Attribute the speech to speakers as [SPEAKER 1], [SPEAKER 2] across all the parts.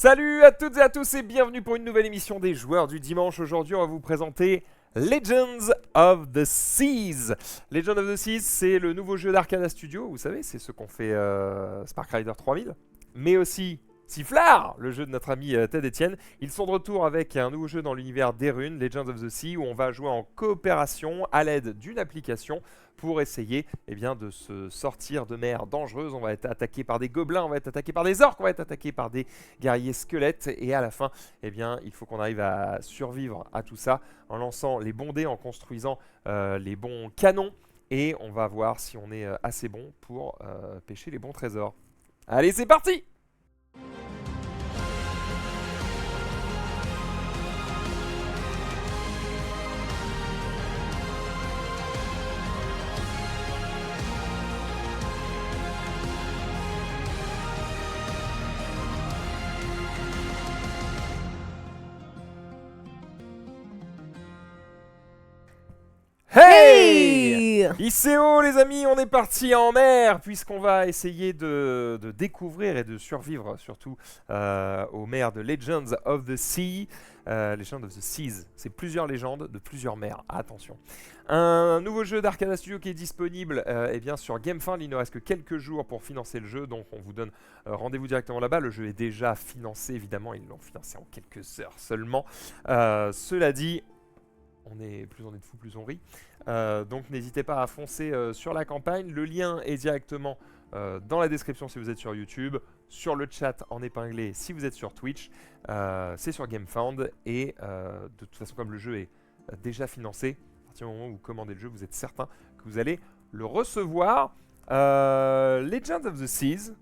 [SPEAKER 1] Salut à toutes et à tous et bienvenue pour une nouvelle émission des joueurs du dimanche. Aujourd'hui, on va vous présenter Legends of the Seas. Legends of the Seas, c'est le nouveau jeu d'Arcada Studio. Vous savez, c'est ce qu'on fait Spark Rider 3000, mais aussi Sifflard, le jeu de notre ami Ted Etienne. Ils sont de retour avec un nouveau jeu dans l'univers des runes, Legends of the Sea, où on va jouer en coopération à l'aide d'une application pour essayer de se sortir de mers dangereuses. On va être attaqué par des gobelins, on va être attaqué par des orques, on va être attaqué par des guerriers squelettes. Et à la fin, il faut qu'on arrive à survivre à tout ça en lançant les bons dés, en construisant les bons canons. Et on va voir si on est assez bon pour pêcher les bons trésors. Allez, c'est parti! Hey! ICO les amis, on est parti en mer puisqu'on va essayer de découvrir et de survivre surtout aux mers de Legends of the Sea. Legends of the Seas, c'est plusieurs légendes de plusieurs mers, attention. Un nouveau jeu d'Arcada Studio qui est disponible sur GameFound. Il ne reste que quelques jours pour financer le jeu, donc on vous donne rendez-vous directement là-bas. Le jeu est déjà financé, évidemment, ils l'ont financé en quelques heures seulement. Cela dit, plus on est de fous, plus on rit. Donc n'hésitez pas à foncer sur la campagne. Le lien est directement dans la description si vous êtes sur YouTube, sur le chat en épinglé si vous êtes sur Twitch. C'est sur GameFound et de toute façon, comme le jeu est déjà financé, à partir du moment où vous commandez le jeu, vous êtes certain que vous allez le recevoir. Legends of the Seas,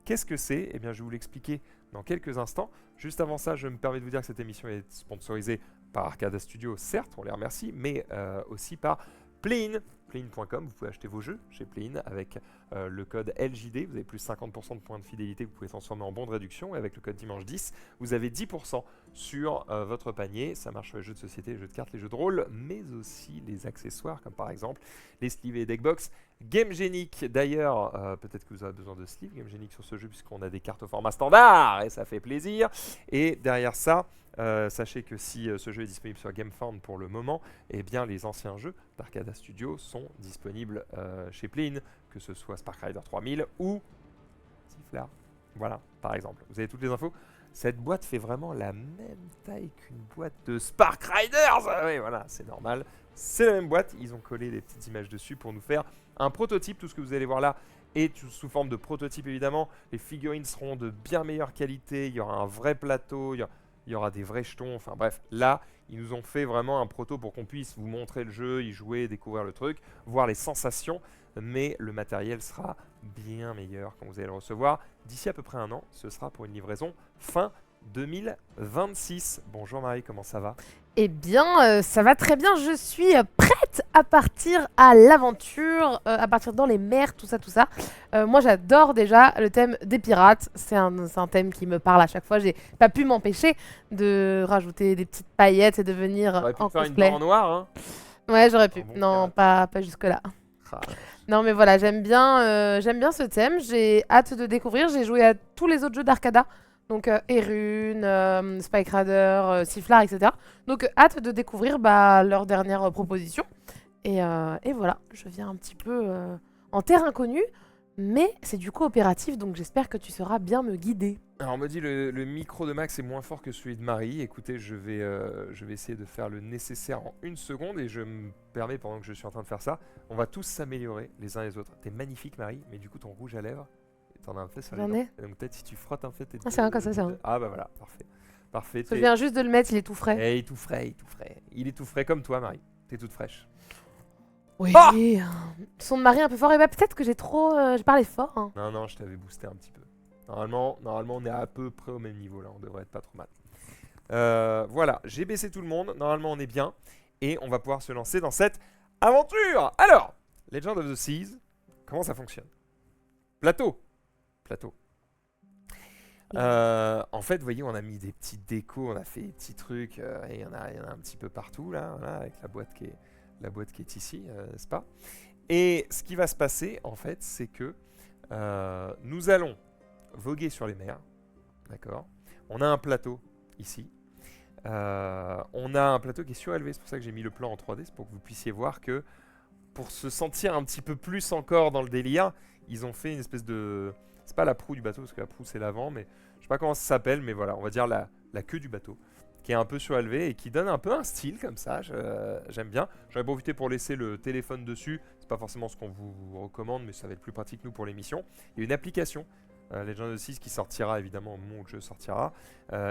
[SPEAKER 1] qu'est-ce que c'est? Je vais vous l'expliquer dans quelques instants. Juste avant ça, je me permets de vous dire que cette émission est sponsorisée par Arcada Studio, certes, on les remercie, mais aussi par Play-in. Play-in.com, vous pouvez acheter vos jeux chez Play-in avec le code LJD, vous avez plus 50% de points de fidélité que vous pouvez transformer en bons de réduction, et avec le code dimanche 10, vous avez 10% sur votre panier. Ça marche sur les jeux de société, les jeux de cartes, les jeux de rôle, mais aussi les accessoires, comme par exemple les sleeves et deckbox. GameGenic, d'ailleurs, peut-être que vous avez besoin de sleeves GameGenic sur ce jeu, puisqu'on a des cartes au format standard, et ça fait plaisir. Et derrière ça, sachez que si ce jeu est disponible sur GameFound pour le moment, les anciens jeux d'Arcada Studio sont disponibles chez Play-in, que ce soit Spark Rider 3000 ou Sifflard. Voilà, par exemple. Vous avez toutes les infos. Cette boîte fait vraiment la même taille qu'une boîte de Spark Riders. Oui, voilà, c'est normal. C'est la même boîte. Ils ont collé des petites images dessus pour nous faire un prototype. Tout ce que vous allez voir là est sous forme de prototype, évidemment. Les figurines seront de bien meilleure qualité. Il y aura un vrai plateau. Il y aura des vrais jetons. Enfin bref, là, ils nous ont fait vraiment un proto pour qu'on puisse vous montrer le jeu, y jouer, découvrir le truc, voir les sensations. Mais le matériel sera bien meilleur quand vous allez le recevoir. D'ici à peu près un an, ce sera pour une livraison fin 2026. Bonjour Marie, comment ça va?
[SPEAKER 2] Eh bien, ça va très bien. Je suis prête à partir à l'aventure, à partir dans les mers, tout ça, tout ça. Moi, j'adore déjà le thème des pirates. C'est un thème qui me parle à chaque fois. J'ai pas pu m'empêcher de rajouter des petites paillettes et de venir
[SPEAKER 1] T'aurais pu
[SPEAKER 2] en
[SPEAKER 1] te faire une
[SPEAKER 2] cosplay.
[SPEAKER 1] dent en noir, hein?
[SPEAKER 2] Ouais, j'aurais pu.
[SPEAKER 1] Un bon
[SPEAKER 2] Non,
[SPEAKER 1] pirate.
[SPEAKER 2] pas jusque-là.
[SPEAKER 1] Ah,
[SPEAKER 2] Non, mais voilà, j'aime bien ce thème. J'ai hâte de découvrir. J'ai joué à tous les autres jeux d'Arcada. Donc, Erune, Spike Rider, Sifflard, etc. Donc, hâte de découvrir leurs dernières propositions. Et voilà, je viens un petit peu en terre inconnue. Mais c'est du coopératif, donc j'espère que tu sauras bien me guider.
[SPEAKER 1] Alors on me dit le micro de Max est moins fort que celui de Marie. Écoutez, je vais essayer de faire le nécessaire en une seconde et je me permets pendant que je suis en train de faire ça, on va tous s'améliorer les uns les autres. T'es magnifique Marie, mais du coup ton rouge à lèvres, t'en as un fait sur les
[SPEAKER 2] J'en
[SPEAKER 1] dents.
[SPEAKER 2] ai.
[SPEAKER 1] Et donc peut-être si tu frottes un fait tes
[SPEAKER 2] Ah, c'est un comme ça, c'est un.
[SPEAKER 1] Ah bah voilà, parfait. Parfait.
[SPEAKER 2] Je viens juste de le mettre, il est tout frais.
[SPEAKER 1] Il est tout frais, il est tout frais. Il est tout frais comme toi Marie. T'es toute fraîche.
[SPEAKER 2] Oui.
[SPEAKER 1] Ah
[SPEAKER 2] Son de Marie un peu fort. Et peut-être que j'ai parlé fort. Hein.
[SPEAKER 1] Non, je t'avais boosté un petit peu. Normalement, on est à peu près au même niveau là, on devrait être pas trop mal. Voilà, j'ai baissé tout le monde, normalement on est bien, et on va pouvoir se lancer dans cette aventure. Alors, Legend of the Seas, comment ça fonctionne? Plateau. En fait, vous voyez, on a mis des petites décos, on a fait des petits trucs, et il y en a un petit peu partout là, voilà, avec la boîte qui est ici, n'est-ce pas? Et ce qui va se passer, en fait, c'est que nous allons voguer sur les mers, d'accord? On a un plateau ici. On a un plateau qui est surélevé, c'est pour ça que j'ai mis le plan en 3D, c'est pour que vous puissiez voir que pour se sentir un petit peu plus encore dans le délire, ils ont fait une espèce de... C'est pas la proue du bateau, parce que la proue c'est l'avant, mais je sais pas comment ça s'appelle, mais voilà, on va dire la queue du bateau, qui est un peu surélevée et qui donne un peu un style comme ça, j'aime bien. J'en ai profité pour laisser le téléphone dessus, c'est pas forcément ce qu'on vous recommande, mais ça va être plus pratique nous pour l'émission. Il y a une application, Legend of the Seas, qui sortira évidemment au moment où le jeu sortira,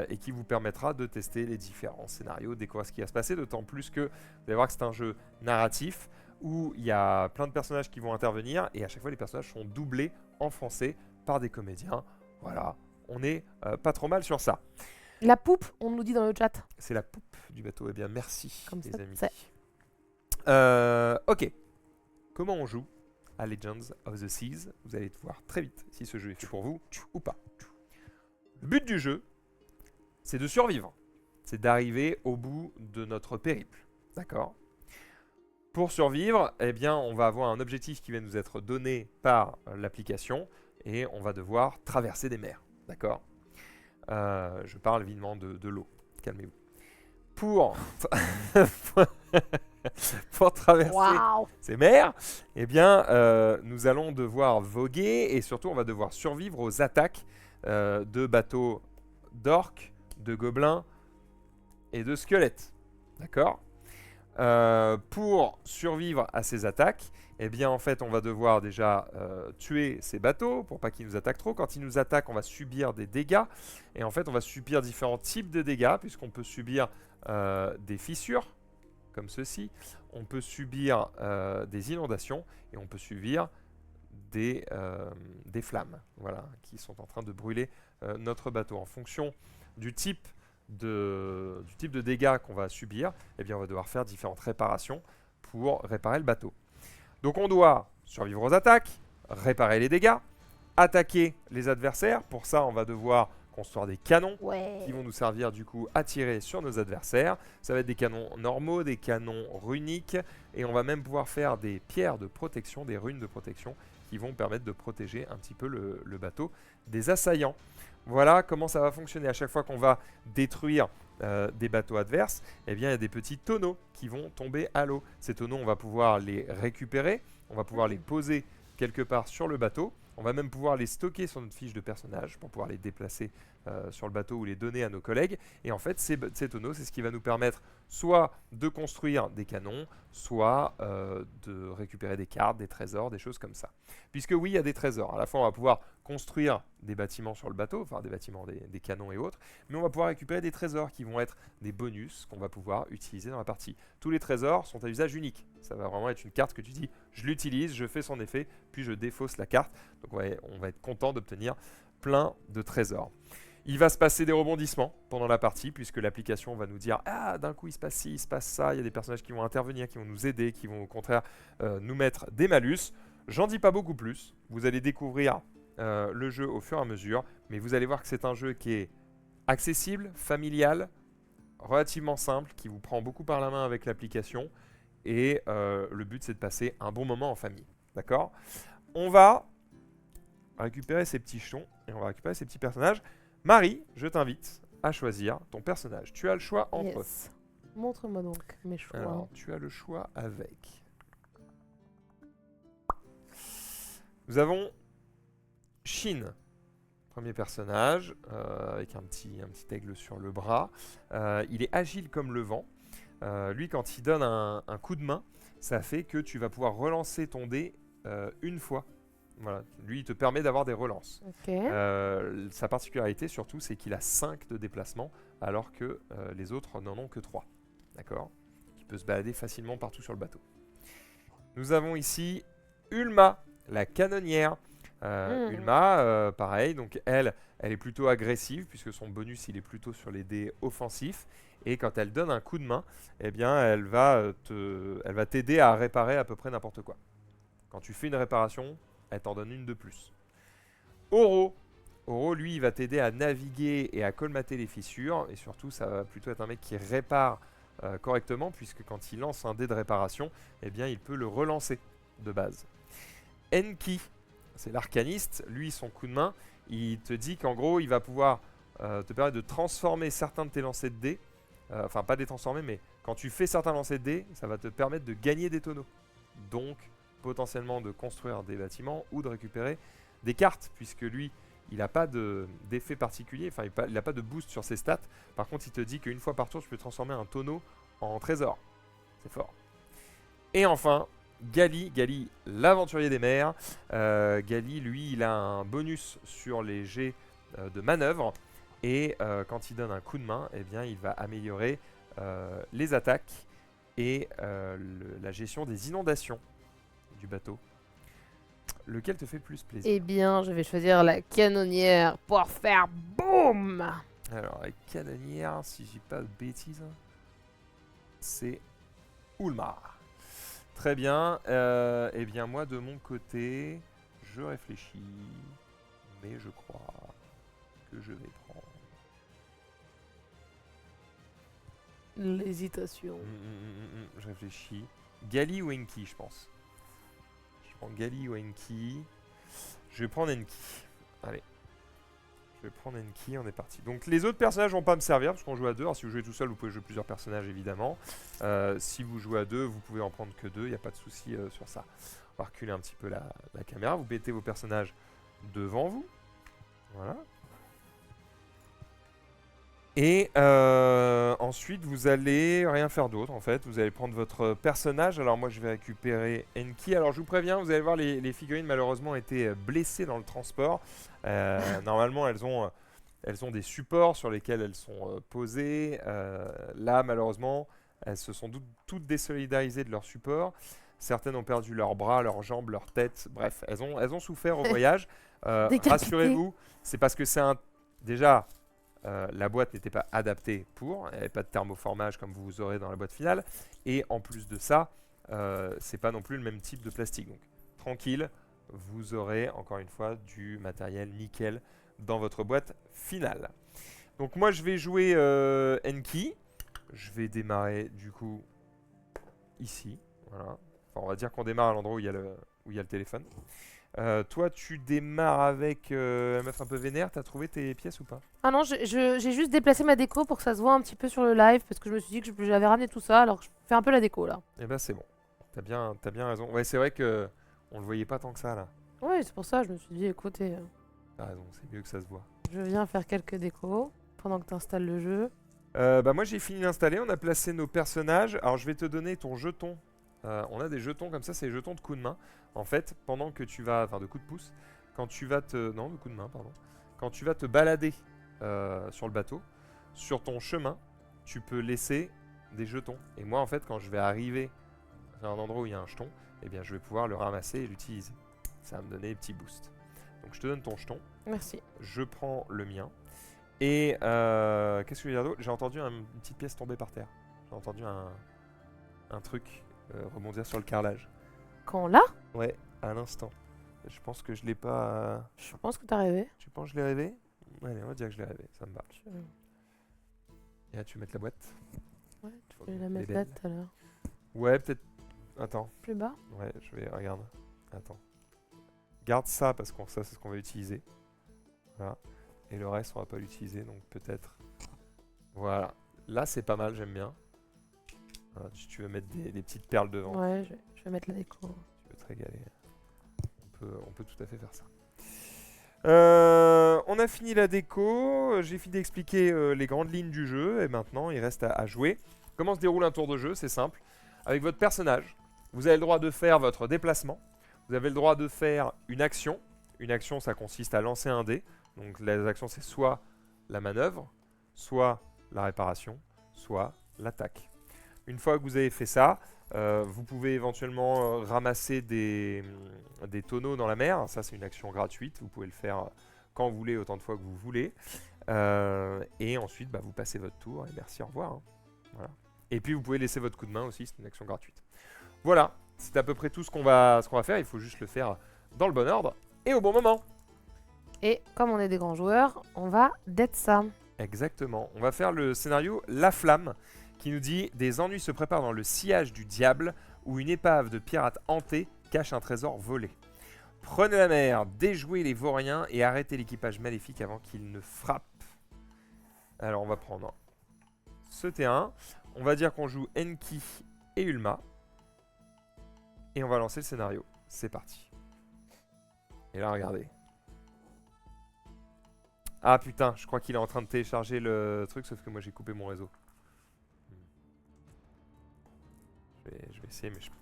[SPEAKER 1] et qui vous permettra de tester les différents scénarios, découvrir ce qui va se passer, d'autant plus que vous allez voir que c'est un jeu narratif, où il y a plein de personnages qui vont intervenir, et à chaque fois les personnages sont doublés en français par des comédiens. Voilà, on est pas trop mal sur ça.
[SPEAKER 2] La poupe, on nous dit dans le chat.
[SPEAKER 1] C'est la poupe du bateau. Eh bien, merci,
[SPEAKER 2] Comme
[SPEAKER 1] les
[SPEAKER 2] ça,
[SPEAKER 1] amis.
[SPEAKER 2] c'est-
[SPEAKER 1] Ok. Comment on joue à Legends of the Seas? Vous allez voir très vite si ce jeu est fait pour vous ou pas. Le but du jeu, c'est de survivre. C'est d'arriver au bout de notre périple. D'accord? Pour survivre, eh bien, on va avoir un objectif qui va nous être donné par l'application et on va devoir traverser des mers. D'accord? Je parle évidemment de l'eau. Calmez-vous. Pour, pour traverser
[SPEAKER 2] Waouh.
[SPEAKER 1] ces mers, eh bien, nous allons devoir voguer et surtout, on va devoir survivre aux attaques de bateaux d'orques, de gobelins et de squelettes. D'accord? Pour survivre à ces attaques, eh bien en fait on va devoir déjà tuer ces bateaux pour pas qu'ils nous attaquent trop. Quand ils nous attaquent, on va subir des dégâts et en fait on va subir différents types de dégâts puisqu'on peut subir des fissures comme ceci, on peut subir des inondations et on peut subir des flammes, voilà, qui sont en train de brûler notre bateau. En fonction du type de dégâts qu'on va subir, eh bien on va devoir faire différentes réparations pour réparer le bateau. Donc on doit survivre aux attaques, réparer les dégâts, attaquer les adversaires. Pour ça, on va devoir construire des canons
[SPEAKER 2] Ouais.
[SPEAKER 1] qui vont nous servir du coup à tirer sur nos adversaires. Ça va être des canons normaux, des canons runiques, et on va même pouvoir faire des pierres de protection, des runes de protection, qui vont permettre de protéger un petit peu le bateau des assaillants. Voilà comment ça va fonctionner. À chaque fois qu'on va détruire des bateaux adverses, eh bien, il y a des petits tonneaux qui vont tomber à l'eau. Ces tonneaux, on va pouvoir les récupérer, on va pouvoir les poser quelque part sur le bateau. On va même pouvoir les stocker sur notre fiche de personnage pour pouvoir les déplacer sur le bateau ou les donner à nos collègues. Et en fait, ces tonneaux, c'est ce qui va nous permettre soit de construire des canons, soit de récupérer des cartes, des trésors, des choses comme ça. Puisque oui, il y a des trésors. À la fois, on va pouvoir construire des bâtiments sur le bateau, enfin des bâtiments, des canons et autres, mais on va pouvoir récupérer des trésors qui vont être des bonus qu'on va pouvoir utiliser dans la partie. Tous les trésors sont à usage unique. Ça va vraiment être une carte que tu dis, je l'utilise, je fais son effet, puis je défausse la carte. Donc ouais, on va être content d'obtenir plein de trésors. Il va se passer des rebondissements pendant la partie, puisque l'application va nous dire « Ah, d'un coup, il se passe ci, il se passe ça. » Il y a des personnages qui vont intervenir, qui vont nous aider, qui vont au contraire nous mettre des malus. J'en dis pas beaucoup plus. Vous allez découvrir le jeu au fur et à mesure, mais vous allez voir que c'est un jeu qui est accessible, familial, relativement simple, qui vous prend beaucoup par la main avec l'application, et le but c'est de passer un bon moment en famille. D'accord? On va récupérer ces petits jetons, et on va récupérer ces petits personnages. Marie, je t'invite à choisir ton personnage. Tu as le choix entre...
[SPEAKER 2] Yes. Montre-moi donc mes choix.
[SPEAKER 1] Alors, tu as le choix avec... Nous avons Shin, premier personnage, avec un petit aigle sur le bras. Il est agile comme le vent. Lui, quand il donne un coup de main, ça fait que tu vas pouvoir relancer ton dé une fois. Voilà. Lui, il te permet d'avoir des relances.
[SPEAKER 2] Ok.
[SPEAKER 1] Sa particularité, surtout, c'est qu'il a 5 de déplacement, alors que les autres n'en ont que 3. D'accord? Il peut se balader facilement partout sur le bateau. Nous avons ici Ulma, la canonnière. Ulma, pareil, donc elle est plutôt agressive, puisque son bonus, il est plutôt sur les dés offensifs. Et quand elle donne un coup de main, eh bien, elle va t'aider à réparer à peu près n'importe quoi. Quand tu fais une réparation, elle t'en donne une de plus. Oro, lui, il va t'aider à naviguer et à colmater les fissures. Et surtout, ça va plutôt être un mec qui répare correctement, puisque quand il lance un dé de réparation, eh bien, il peut le relancer de base. Enki, c'est l'arcaniste. Lui, son coup de main, il te dit qu'en gros, il va pouvoir te permet de transformer certains de tes lancers de dés. Enfin, pas les transformer, mais quand tu fais certains lancers de dés, ça va te permettre de gagner des tonneaux. Donc, potentiellement de construire des bâtiments ou de récupérer des cartes, puisque lui, il n'a pas d'effet particulier, enfin, il n'a pas de boost sur ses stats. Par contre, il te dit qu'une fois par tour, tu peux transformer un tonneau en trésor. C'est fort. Et enfin, Gali, l'aventurier des mers. Gali, lui, il a un bonus sur les jets de manœuvre. Et quand il donne un coup de main, eh bien, il va améliorer les attaques et la gestion des inondations du bateau. Lequel te fait plus plaisir?
[SPEAKER 2] Eh bien, je vais choisir la canonnière pour faire boum.
[SPEAKER 1] Alors, la canonnière, si je dis pas de bêtises, c'est Ulmar. Très bien. Eh bien, moi, de mon côté, je réfléchis, mais je crois que je vais prendre...
[SPEAKER 2] L'hésitation.
[SPEAKER 1] Je réfléchis. Gali ou Enki, je pense. Je prends Gali ou Enki. Je vais prendre Enki. Allez. Je vais prendre Enki, on est parti. Donc les autres personnages vont pas me servir parce qu'on joue à deux. Alors si vous jouez tout seul, vous pouvez jouer plusieurs personnages évidemment. Si vous jouez à deux, vous pouvez en prendre que deux, il n'y a pas de souci sur ça. On va reculer un petit peu la caméra. Vous mettez vos personnages devant vous. Voilà. Et ensuite, vous allez rien faire d'autre en fait. Vous allez prendre votre personnage. Alors moi, je vais récupérer Enki. Alors je vous préviens, vous allez voir, les figurines malheureusement étaient blessées dans le transport. Normalement, elles ont des supports sur lesquels elles sont posées. Là, malheureusement, elles se sont toutes désolidarisées de leur support. Certaines ont perdu leurs bras, leurs jambes, leur tête. Bref, elles ont souffert au voyage. Rassurez-vous, c'est parce que c'est déjà... la boîte n'était pas adaptée pour, elle n'avait pas de thermoformage comme vous aurez dans la boîte finale, et en plus de ça, c'est pas non plus le même type de plastique. Donc tranquille, vous aurez encore une fois du matériel nickel dans votre boîte finale. Donc moi je vais jouer Enki, je vais démarrer du coup ici, voilà. Enfin, on va dire qu'on démarre à l'endroit où il y a le téléphone. Toi, tu démarres avec la meuf un peu vénère. T'as trouvé tes pièces ou pas?
[SPEAKER 2] Ah non, j'ai juste déplacé ma déco pour que ça se voit un petit peu sur le live parce que je me suis dit que j'avais ramené tout ça, alors je fais un peu la déco là.
[SPEAKER 1] Eh ben c'est bon. T'as bien raison. Ouais, c'est vrai que on le voyait pas tant que ça là.
[SPEAKER 2] Oui, c'est pour ça, je me suis dit, écoutez,
[SPEAKER 1] T'as raison, c'est mieux que ça se voit.
[SPEAKER 2] je viens faire quelques décos pendant que tu installes le jeu.
[SPEAKER 1] Bah moi j'ai fini d'installer. On a placé nos personnages. Alors je vais te donner ton jeton. On a des jetons comme ça, c'est les jetons de coup de main. En fait, pendant que tu vas, enfin de coup de pouce, quand tu vas non, de coup de main, pardon. Quand tu vas te balader sur le bateau, sur ton chemin, tu peux laisser des jetons. Et moi, en fait, quand je vais arriver à un endroit où il y a un jeton, eh bien, je vais pouvoir le ramasser et l'utiliser. Ça va me donner des petits boosts. Donc, je te donne ton jeton.
[SPEAKER 2] Merci.
[SPEAKER 1] Je prends le mien. Et qu'est-ce que je veux dire d'autre? J'ai entendu une petite pièce tomber par terre. J'ai entendu un truc rebondir sur le carrelage.
[SPEAKER 2] Quand là?
[SPEAKER 1] Ouais, à l'instant. Je pense que je l'ai pas...
[SPEAKER 2] Je pense que t'as rêvé.
[SPEAKER 1] Tu penses que je l'ai rêvé? Allez, on va dire que je l'ai rêvé, ça me va.
[SPEAKER 2] Je-
[SPEAKER 1] Et là, tu veux mettre la boîte?
[SPEAKER 2] Ouais, tu
[SPEAKER 1] Oh,
[SPEAKER 2] peux la
[SPEAKER 1] elle est
[SPEAKER 2] mettre là
[SPEAKER 1] belle.
[SPEAKER 2] tout à l'heure.
[SPEAKER 1] Ouais, peut-être... Attends,
[SPEAKER 2] Plus bas?
[SPEAKER 1] ouais, je vais... Regarde. Attends. Garde ça, parce que ça, c'est ce qu'on va utiliser. Voilà. Et le reste, on va pas l'utiliser, donc peut-être... Voilà. Là, c'est pas mal, j'aime bien. Voilà, si tu veux mettre des petites perles devant,
[SPEAKER 2] Ouais, je vais mettre la déco.
[SPEAKER 1] tu peux te régaler. On peut tout à fait faire ça. On a fini la déco, j'ai fini d'expliquer les grandes lignes du jeu et maintenant il reste à jouer. Comment se déroule un tour de jeu? C'est simple. Avec votre personnage, vous avez le droit de faire votre déplacement. Vous avez le droit de faire une action. Une action, ça consiste à lancer un dé. Donc les actions, c'est soit la manœuvre, soit la réparation, soit l'attaque. Une fois que vous avez fait ça, vous pouvez éventuellement ramasser des tonneaux dans la mer. Ça, c'est une action gratuite. Vous pouvez le faire quand vous voulez, autant de fois que vous voulez. Et ensuite, bah, vous passez votre tour et merci, au revoir. Hein. Voilà. Et puis, vous pouvez laisser votre coup de main aussi. C'est une action gratuite. Voilà, c'est à peu près tout ce qu'on va faire. Il faut juste le faire dans le bon ordre et au bon moment.
[SPEAKER 2] Et comme on est des grands joueurs, on va d'être ça.
[SPEAKER 1] Exactement. On va faire le scénario La Flamme, qui nous dit « Des ennuis se préparent dans le sillage du diable, où une épave de pirates hantée cache un trésor volé. Prenez la mer, déjouez les vauriens et arrêtez l'équipage maléfique avant qu'il ne frappe. » Alors on va prendre ce T1. On va dire qu'on joue Enki et Ulma. Et on va lancer le scénario. C'est parti. Et là, regardez. Ah putain, je crois qu'il est en train de télécharger le truc, sauf que moi j'ai coupé mon réseau. Je vais essayer, mais j'ai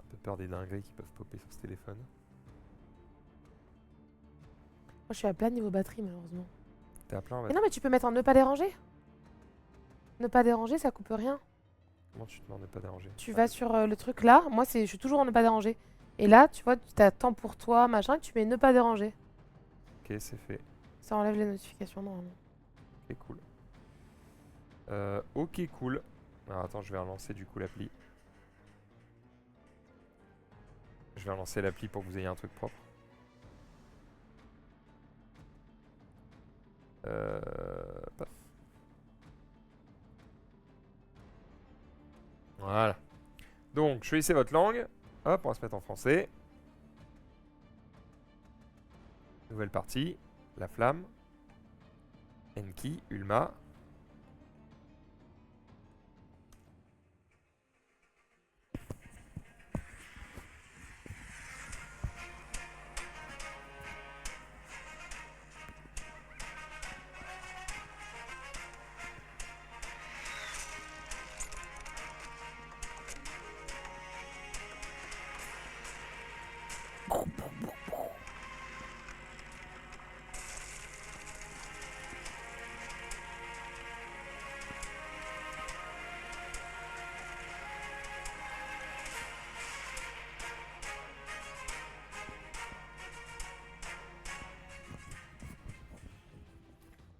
[SPEAKER 1] un peu peur des dingueries qui peuvent popper sur ce téléphone.
[SPEAKER 2] Moi, je suis à plat niveau batterie, malheureusement.
[SPEAKER 1] T'es à plein,
[SPEAKER 2] Mais non, mais tu peux mettre en ne pas déranger. Ne pas déranger, ça coupe rien.
[SPEAKER 1] Comment tu te mets en ne pas déranger?
[SPEAKER 2] Tu vas sur le truc là. Moi, je suis toujours en ne pas déranger. Et là, tu vois, tu as temps pour toi, machin, tu mets ne pas déranger.
[SPEAKER 1] Ok, c'est fait.
[SPEAKER 2] Ça enlève les notifications, normalement.
[SPEAKER 1] Ok, cool. Ok, cool. Alors attends, je vais relancer du coup l'appli. Je vais relancer l'appli pour que vous ayez un truc propre. Paf. Voilà. Donc, choisissez votre langue. Hop, on va se mettre en français. Nouvelle partie. La flamme. Enki, Ulma.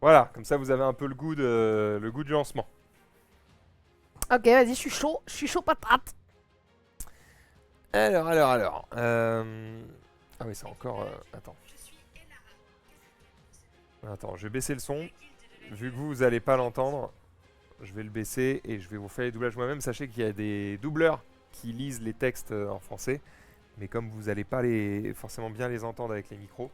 [SPEAKER 1] Voilà, comme ça vous avez un peu le goût du lancement.
[SPEAKER 2] Ok, vas-y, je suis chaud patate.
[SPEAKER 1] Alors. Ah oui, c'est encore... Attends. Attends, je vais baisser le son. Vu que vous allez pas l'entendre, je vais le baisser et je vais vous faire les doublages moi-même. Sachez qu'il y a des doubleurs qui lisent les textes en français. Mais comme vous n'allez pas forcément bien les entendre avec les micros,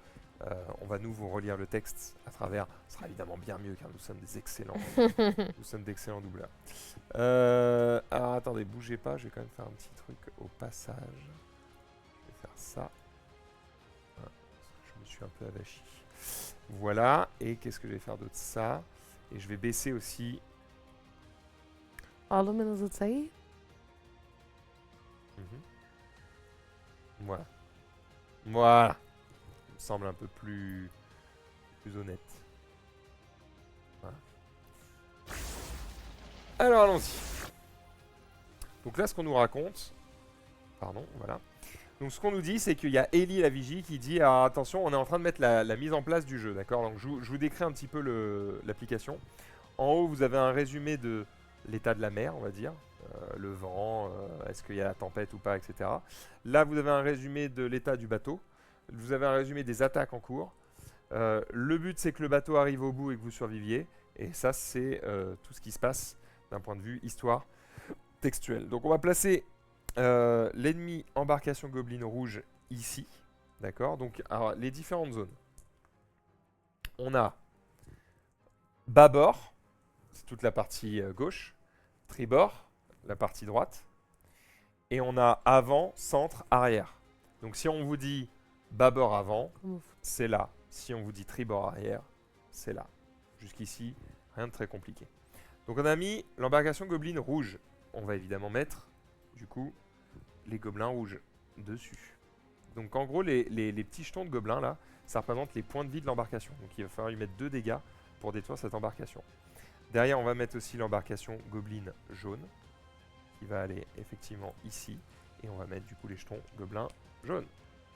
[SPEAKER 1] on va nous vous relire le texte à travers. Ce sera évidemment bien mieux car nous sommes des excellents. Nous sommes d'excellents doubleurs. Alors attendez, bougez pas, je vais quand même faire un petit truc au passage. Je vais faire ça. Ah, je me suis un peu avachi. Voilà, et qu'est-ce que je vais faire d'autre? Ça. Et je vais baisser aussi.
[SPEAKER 2] Alle menos het sair.
[SPEAKER 1] Voilà. Voilà. Il me semble un peu plus honnête. Voilà. Alors allons-y. Donc là, ce qu'on nous raconte. Pardon, voilà. Donc ce qu'on nous dit, c'est qu'il y a Ellie la vigie qui dit ah, attention, on est en train de mettre la mise en place du jeu, d'accord? Donc je vous décris un petit peu l'application. En haut, vous avez un résumé de l'état de la mer, on va dire. Le vent, est-ce qu'il y a la tempête ou pas, etc. Là, vous avez un résumé de l'état du bateau. Vous avez un résumé des attaques en cours. Le but, c'est que le bateau arrive au bout et que vous surviviez. Et ça, c'est tout ce qui se passe d'un point de vue histoire textuelle. Donc on va placer l'ennemi embarcation Goblin rouge ici. D'accord? Donc alors, les différentes zones. On a bâbord, c'est toute la partie gauche. Tribord, la partie droite. Et on a avant, centre, arrière. Donc si on vous dit bâbord avant, c'est là. Si on vous dit tribord arrière, c'est là. Jusqu'ici, rien de très compliqué. Donc on a mis l'embarcation Goblin rouge. On va évidemment mettre, du coup, les gobelins rouges dessus. Donc en gros, les petits jetons de gobelins là, ça représente les points de vie de l'embarcation. Donc il va falloir lui mettre 2 dégâts pour détruire cette embarcation. Derrière, on va mettre aussi l'embarcation Goblin jaune, qui va aller effectivement ici. Et on va mettre du coup les jetons gobelins jaunes.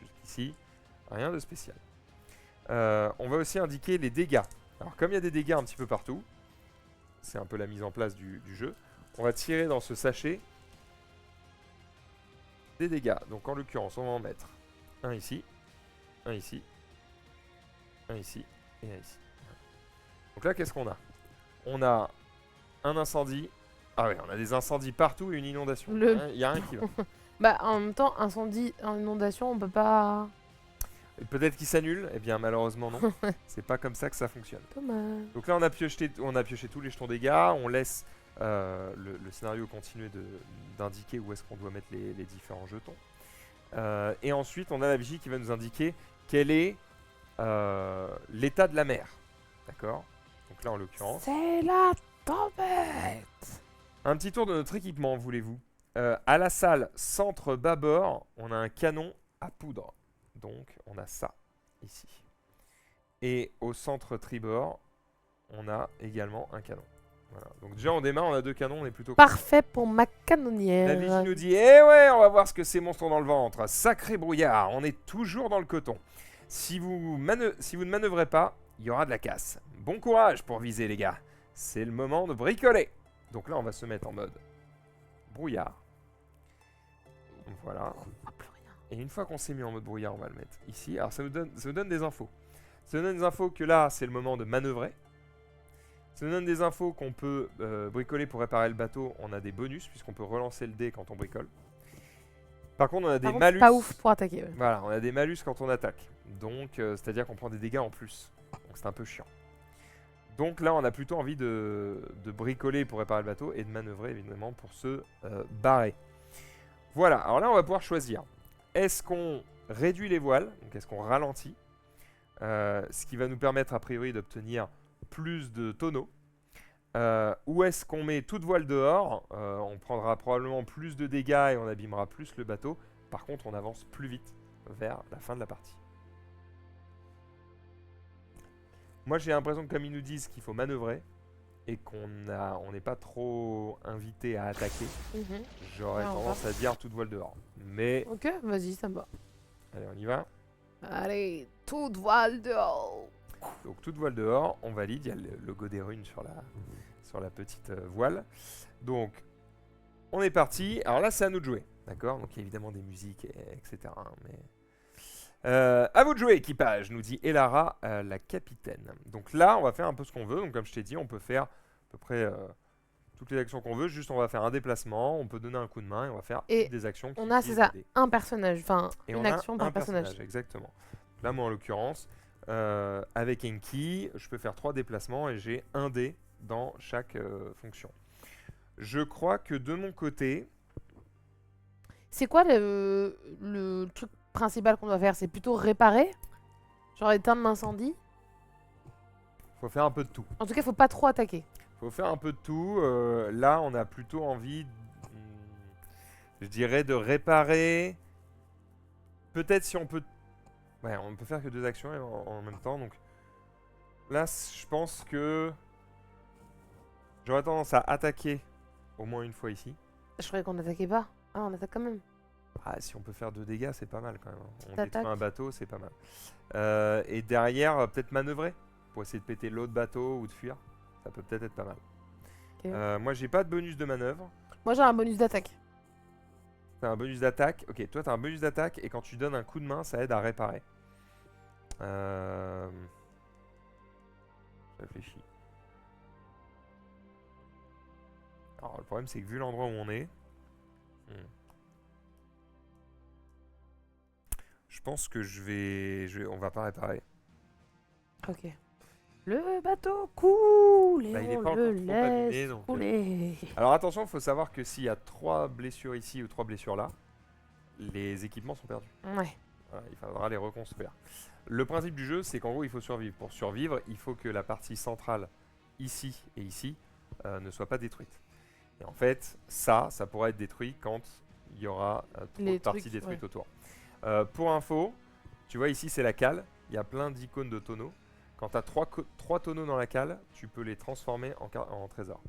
[SPEAKER 1] Jusqu'ici, rien de spécial. On va aussi indiquer les dégâts. Alors comme il y a des dégâts un petit peu partout, c'est un peu la mise en place du jeu, on va tirer dans ce sachet des dégâts. Donc en l'occurrence, on va en mettre un ici, un ici, un ici et un ici. Donc là, qu'est-ce qu'on a? On a un incendie. Ah ouais, on a des incendies partout et une inondation. Il n'y a rien qui va.
[SPEAKER 2] Bah en même temps, incendie, inondation, on peut pas...
[SPEAKER 1] Et peut-être qu'il s'annule. Eh bien, malheureusement, non. C'est pas comme ça que ça fonctionne.
[SPEAKER 2] Dommage.
[SPEAKER 1] Donc là, on a pioché tous les jetons dégâts. On laisse le scénario continuer d'indiquer où est-ce qu'on doit mettre les différents jetons. Et ensuite, on a la vigie qui va nous indiquer quel est l'état de la mer. D'accord? Donc là, en l'occurrence.
[SPEAKER 2] C'est la tempête.
[SPEAKER 1] Un petit tour de notre équipement, voulez-vous? À la salle centre bâbord, on a un canon à poudre. Donc, on a ça, ici. Et au centre tribord, on a également un canon. Voilà. Donc déjà, on démarre, on a 2 canons, on est plutôt...
[SPEAKER 2] Parfait pour ma
[SPEAKER 1] La
[SPEAKER 2] canonnière.
[SPEAKER 1] vigie nous dit, eh ouais, on va voir ce que ces monstres ont dans le ventre. Sacré brouillard, on est toujours dans le coton. Si vous ne manœuvrez pas, il y aura de la casse. Bon courage pour viser, les gars. C'est le moment de bricoler. Donc là, on va se mettre en mode brouillard. Voilà.
[SPEAKER 2] Ah, plus rien.
[SPEAKER 1] Et une fois qu'on s'est mis en mode brouillard, on va le mettre ici. Alors ça nous donne des infos. Ça nous donne des infos que là, c'est le moment de manœuvrer. Ça nous donne des infos qu'on peut bricoler pour réparer le bateau. On a des bonus puisqu'on peut relancer le dé quand on bricole. Par contre, on a des
[SPEAKER 2] Par contre,
[SPEAKER 1] malus.
[SPEAKER 2] pas ouf pour attaquer. Ouais.
[SPEAKER 1] Voilà, on a des malus quand on attaque. Donc, c'est-à-dire qu'on prend des dégâts en plus. Donc c'est un peu chiant. Donc là, on a plutôt envie de bricoler pour réparer le bateau et de manœuvrer évidemment pour se barrer. Voilà, alors là, on va pouvoir choisir. Est-ce qu'on réduit les voiles? Donc est-ce qu'on ralentit? Ce qui va nous permettre a priori d'obtenir plus de tonneaux. Ou est-ce qu'on met toute voile dehors? On prendra probablement plus de dégâts et on abîmera plus le bateau. Par contre, on avance plus vite vers la fin de la partie. Moi, j'ai l'impression que comme ils nous disent qu'il faut manœuvrer et qu'on n'est pas trop invité à attaquer,
[SPEAKER 2] Mhm.
[SPEAKER 1] j'aurais
[SPEAKER 2] Ouais, on
[SPEAKER 1] tendance à dire toute voile dehors. Mais,
[SPEAKER 2] Ok, vas-y, ça me va.
[SPEAKER 1] allez, on y va.
[SPEAKER 2] Allez, toute voile dehors.
[SPEAKER 1] Donc toute voile dehors, on valide, il y a le logo des runes sur la petite voile. Donc on est parti, alors là c'est à nous de jouer, d'accord? Donc il y a évidemment des musiques, etc. Mais à vous de jouer équipage, nous dit Elara, la capitaine. Donc là on va faire un peu ce qu'on veut, donc comme je t'ai dit on peut faire à peu près toutes les actions qu'on veut, juste on va faire un déplacement, on peut donner un coup de main et on va faire
[SPEAKER 2] Et
[SPEAKER 1] des actions qui
[SPEAKER 2] On a, c'est
[SPEAKER 1] utilisent
[SPEAKER 2] ça,
[SPEAKER 1] des dés.
[SPEAKER 2] un personnage, enfin
[SPEAKER 1] Et
[SPEAKER 2] une
[SPEAKER 1] on a
[SPEAKER 2] action par
[SPEAKER 1] un
[SPEAKER 2] personnage.
[SPEAKER 1] exactement. Là, moi, en l'occurrence, avec Enki, je peux faire 3 déplacements et j'ai un dé dans chaque fonction. Je crois que de mon côté,
[SPEAKER 2] C'est quoi le truc principal qu'on doit faire? C'est plutôt réparer? Genre éteindre l'incendie?
[SPEAKER 1] faut faire un peu de tout.
[SPEAKER 2] En tout cas, faut pas trop attaquer.
[SPEAKER 1] Faut faire un peu de tout. Là, on a plutôt envie, je dirais, de réparer. Peut-être si on peut... Ouais, on ne peut faire que 2 actions en même temps. Donc là, je pense que j'aurais tendance à attaquer au moins une fois ici.
[SPEAKER 2] Je croyais qu'on n'attaquait pas. Ah, on attaque quand même.
[SPEAKER 1] Ah, si on peut faire 2 dégâts, c'est pas mal quand même. On
[SPEAKER 2] T'attaques.
[SPEAKER 1] détruit un bateau, c'est pas mal. Et derrière, peut-être manœuvrer pour essayer de péter l'autre bateau ou de fuir. Ça peut peut-être être pas mal.
[SPEAKER 2] Ok.
[SPEAKER 1] Moi, j'ai pas de bonus de manœuvre.
[SPEAKER 2] Moi, j'ai un bonus d'attaque.
[SPEAKER 1] T'as un bonus d'attaque. Ok, toi, t'as un bonus d'attaque et quand tu donnes un coup de main, ça aide à réparer. Je réfléchis. Alors, le problème, c'est que vu l'endroit où on est... Je pense que on va pas réparer.
[SPEAKER 2] Ok. Le bateau coule et
[SPEAKER 1] Bah, il est
[SPEAKER 2] on
[SPEAKER 1] pas
[SPEAKER 2] le
[SPEAKER 1] encore trop abîmé,
[SPEAKER 2] laisse
[SPEAKER 1] donc,
[SPEAKER 2] couler.
[SPEAKER 1] Alors attention, il faut savoir que s'il y a 3 blessures ici ou 3 blessures là, les équipements sont perdus.
[SPEAKER 2] Ouais.
[SPEAKER 1] Voilà, il faudra les reconstruire. Le principe du jeu, c'est qu'en gros, il faut survivre. Pour survivre, il faut que la partie centrale, ici et ici, ne soit pas détruite. Et en fait, ça pourra être détruit quand il y aura trop
[SPEAKER 2] Les
[SPEAKER 1] de parties
[SPEAKER 2] trucs,
[SPEAKER 1] détruites
[SPEAKER 2] ouais.
[SPEAKER 1] autour. Pour info, tu vois ici, c'est la cale. Il y a plein d'icônes de tonneaux. Quand tu as 3 tonneaux dans la cale, tu peux les transformer en trésor.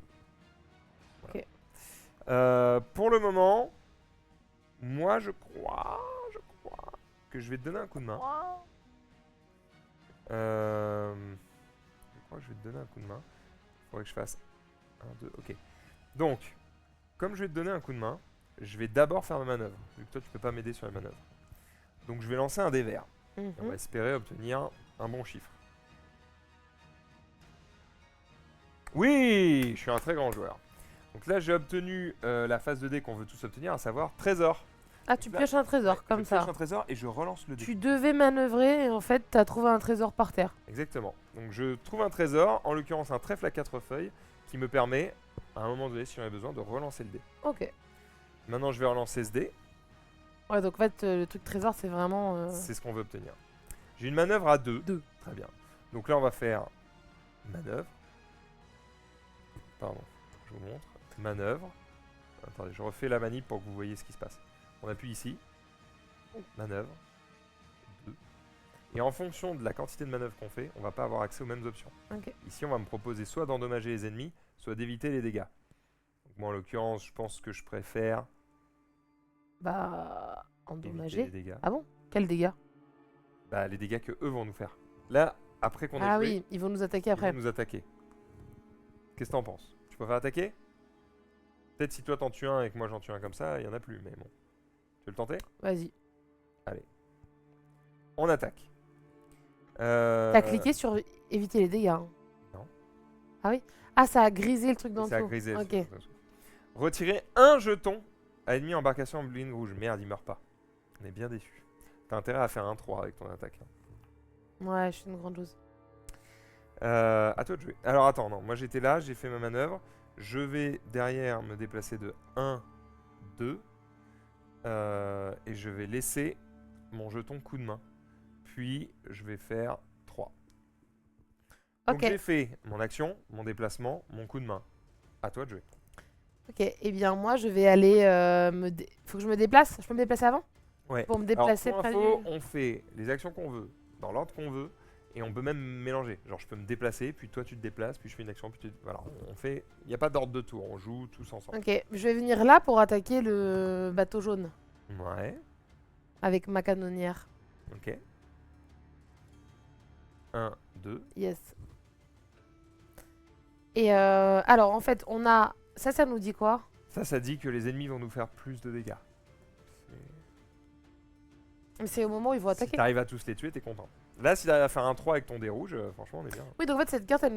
[SPEAKER 1] Voilà.
[SPEAKER 2] Ok.
[SPEAKER 1] Pour le moment, moi je crois que je vais te donner un coup de main. Je crois que je vais te donner un coup de main. Il faudrait que je fasse 1, 2, ok. Donc, comme je vais te donner un coup de main, je vais d'abord faire ma manœuvre, vu que toi tu peux pas m'aider sur les manœuvres. Donc je vais lancer un dé vert. Et on va espérer obtenir un bon chiffre. Oui, je suis un très grand joueur. Donc là j'ai obtenu la phase de dé qu'on veut tous obtenir, à savoir trésor.
[SPEAKER 2] Ah, tu
[SPEAKER 1] là,
[SPEAKER 2] pioches un trésor,
[SPEAKER 1] Ouais,
[SPEAKER 2] comme
[SPEAKER 1] je pioche
[SPEAKER 2] ça.
[SPEAKER 1] un trésor et je relance le dé.
[SPEAKER 2] Tu devais manœuvrer et en fait, t'as trouvé un trésor par terre.
[SPEAKER 1] Exactement. Donc je trouve un trésor, en l'occurrence un trèfle à 4 feuilles, qui me permet, à un moment donné, si j'en ai besoin, de relancer le dé.
[SPEAKER 2] Ok.
[SPEAKER 1] Maintenant, je vais relancer ce dé.
[SPEAKER 2] Ouais, donc en fait, le truc trésor, c'est vraiment.
[SPEAKER 1] C'est ce qu'on veut obtenir. J'ai une manœuvre à 2.
[SPEAKER 2] Deux.
[SPEAKER 1] Très bien. Donc là, on va faire manœuvre. Pardon, je vous montre. Manœuvre. Attendez, je refais la manip pour que vous voyez ce qui se passe. On appuie ici. Manœuvre. 2. Et en fonction de la quantité de manœuvres qu'on fait, on va pas avoir accès aux mêmes options.
[SPEAKER 2] Ok.
[SPEAKER 1] Ici, on va me proposer soit d'endommager les ennemis, soit d'éviter les dégâts. Donc moi, en l'occurrence, je pense que je préfère
[SPEAKER 2] Bah.
[SPEAKER 1] éviter
[SPEAKER 2] Endommagé.
[SPEAKER 1] les dégâts.
[SPEAKER 2] Ah bon? Quel dégât?
[SPEAKER 1] Bah, les dégâts que eux vont nous faire. Là, après qu'on ait
[SPEAKER 2] Ah
[SPEAKER 1] joué,
[SPEAKER 2] oui, ils vont nous attaquer
[SPEAKER 1] ils
[SPEAKER 2] après.
[SPEAKER 1] vont nous attaquer. Qu'est-ce que t'en penses? Tu préfères attaquer? Peut-être si toi t'en tues un et que moi j'en tue un comme ça, il y en a plus, mais bon. Tu veux le tenter?
[SPEAKER 2] Vas-y.
[SPEAKER 1] On attaque.
[SPEAKER 2] T'as cliqué sur éviter les dégâts. Hein.
[SPEAKER 1] Non.
[SPEAKER 2] Ah oui? Ah, ça a grisé le truc dans le
[SPEAKER 1] Ça a
[SPEAKER 2] dessous.
[SPEAKER 1] grisé.
[SPEAKER 2] Ok.
[SPEAKER 1] Retirer un jeton à ennemi embarcation en ligne rouge. Merde, il meurt pas. On est bien déçu. T'as intérêt à faire un 3 avec ton attaque.
[SPEAKER 2] Ouais, je suis une grande chose.
[SPEAKER 1] À toi de jouer. Alors attends, non. Moi j'étais là, j'ai fait ma manœuvre. Je vais derrière me déplacer de 1, 2. Et je vais laisser mon jeton coup de main. Puis je vais faire 3. Donc
[SPEAKER 2] Ok.
[SPEAKER 1] j'ai fait mon action, mon déplacement, mon coup de main. À toi de jouer.
[SPEAKER 2] Ok. Eh bien, moi, je vais aller Faut que je me déplace? Je peux me déplacer avant?
[SPEAKER 1] Ouais.
[SPEAKER 2] Pour me
[SPEAKER 1] Alors,
[SPEAKER 2] déplacer
[SPEAKER 1] pour
[SPEAKER 2] près
[SPEAKER 1] info,
[SPEAKER 2] du.
[SPEAKER 1] on fait les actions qu'on veut, dans l'ordre qu'on veut, et on peut même mélanger. Genre, je peux me déplacer, puis toi tu te déplaces, puis je fais une action, puis tu... Voilà, on fait... Il n'y a pas d'ordre de tour, on joue tous ensemble.
[SPEAKER 2] Ok. Je vais venir là pour attaquer le bateau jaune.
[SPEAKER 1] Ouais,
[SPEAKER 2] Avec ma canonnière.
[SPEAKER 1] ok. 1, 2.
[SPEAKER 2] Yes. Et alors, en fait, on a. Ça nous dit quoi?
[SPEAKER 1] Ça dit que les ennemis vont nous faire plus de dégâts.
[SPEAKER 2] C'est au moment où ils vont
[SPEAKER 1] Si
[SPEAKER 2] attaquer.
[SPEAKER 1] t'arrives à tous les tuer, t'es content. Là, si t'arrives à faire un 3 avec ton dé rouge, franchement, on est bien.
[SPEAKER 2] Oui, donc en fait, cette carte, elle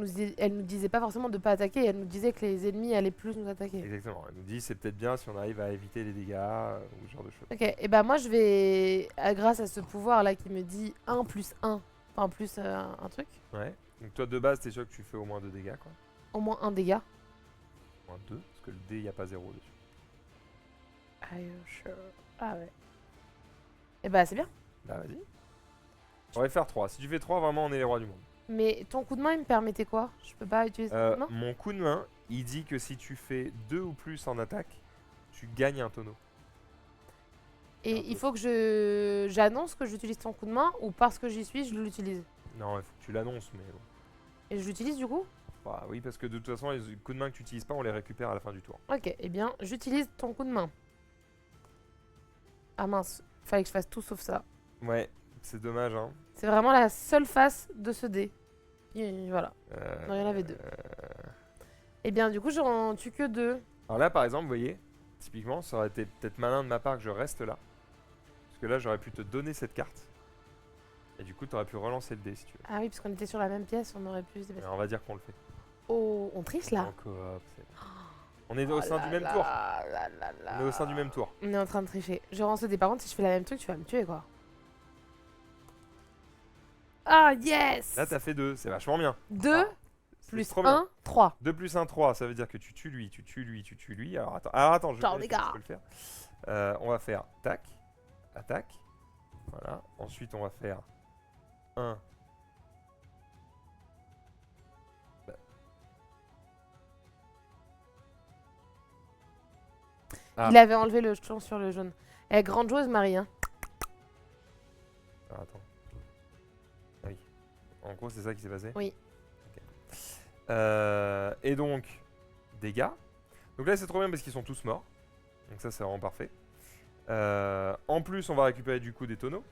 [SPEAKER 2] nous disait pas forcément de pas attaquer, elle nous disait que les ennemis allaient plus nous attaquer.
[SPEAKER 1] Exactement. Elle nous dit c'est peut-être bien si on arrive à éviter les dégâts ou ce genre de choses.
[SPEAKER 2] Ok, et bah moi je vais, grâce à ce pouvoir là qui me dit 1 plus 1, enfin plus un truc,
[SPEAKER 1] Ouais. Donc toi de base, t'es sûr que tu fais au moins 2 dégâts, quoi.
[SPEAKER 2] au moins un dégât.
[SPEAKER 1] Au moins 2, parce que le dé, il n'y a pas 0 dessus.
[SPEAKER 2] Are you sure? Ah ouais. Et bah c'est bien.
[SPEAKER 1] Bah vas-y. On va faire 3. Si tu fais 3, vraiment, on est les rois du monde.
[SPEAKER 2] Mais ton coup de main il me permettait quoi? Je peux pas utiliser ton coup de main?
[SPEAKER 1] Mon coup de main, il dit que si tu fais 2 ou plus en attaque, tu gagnes un tonneau.
[SPEAKER 2] Et
[SPEAKER 1] un
[SPEAKER 2] il
[SPEAKER 1] peu.
[SPEAKER 2] faut que j'annonce que j'utilise ton coup de main ou parce que j'y suis je l'utilise?
[SPEAKER 1] Non, il faut que tu l'annonces, mais bon.
[SPEAKER 2] Et je l'utilise du coup?
[SPEAKER 1] Bah oui, parce que de toute façon, les coups de main que tu n'utilises pas, on les récupère à la fin du tour.
[SPEAKER 2] Ok, et bien j'utilise ton coup de main. Ah mince, fallait que je fasse tout sauf ça.
[SPEAKER 1] Ouais, c'est dommage, hein.
[SPEAKER 2] C'est vraiment la seule face de ce dé. Et voilà.
[SPEAKER 1] Euh,
[SPEAKER 2] Non, il y en avait 2. Et bien du coup j'en tue que 2.
[SPEAKER 1] Alors là, par exemple, vous voyez, typiquement, ça aurait été peut-être malin de ma part que je reste là. Parce que là, j'aurais pu te donner cette carte. Et du coup, tu aurais pu relancer le dé si tu veux.
[SPEAKER 2] Ah oui, parce qu'on était sur la même pièce, on aurait pu se déplacer.
[SPEAKER 1] Alors, on va dire qu'on le fait.
[SPEAKER 2] Oh, on triche là?
[SPEAKER 1] En coop, on est au sein du même tour. On est au sein du même tour.
[SPEAKER 2] On est en train de tricher. Je rends ce dé. Par contre, si je fais la même truc, tu vas me tuer quoi. Ah yes!
[SPEAKER 1] Là, t'as fait 2, c'est vachement bien.
[SPEAKER 2] 2
[SPEAKER 1] Ah, c'est
[SPEAKER 2] plus
[SPEAKER 1] trop bien.
[SPEAKER 2] 1, 3.
[SPEAKER 1] 2 plus 1, 3, ça veut dire que tu tues lui, tu tues lui, tu tues lui. Alors attends, je
[SPEAKER 2] Ciao,
[SPEAKER 1] vérifie
[SPEAKER 2] les
[SPEAKER 1] si
[SPEAKER 2] gars.
[SPEAKER 1] je peux le faire. On va faire tac, attaque. Voilà. Ensuite, on va faire 1. Ah.
[SPEAKER 2] Il avait enlevé le jeton sur le jaune. Eh, grande joueuse, Marie. Hein.
[SPEAKER 1] Alors, attends. Ah oui. En gros, c'est ça qui s'est passé?
[SPEAKER 2] Oui.
[SPEAKER 1] Ok. Et donc, dégâts. Donc là, c'est trop bien parce qu'ils sont tous morts. Donc ça, c'est vraiment parfait. En plus, on va récupérer du coup des tonneaux.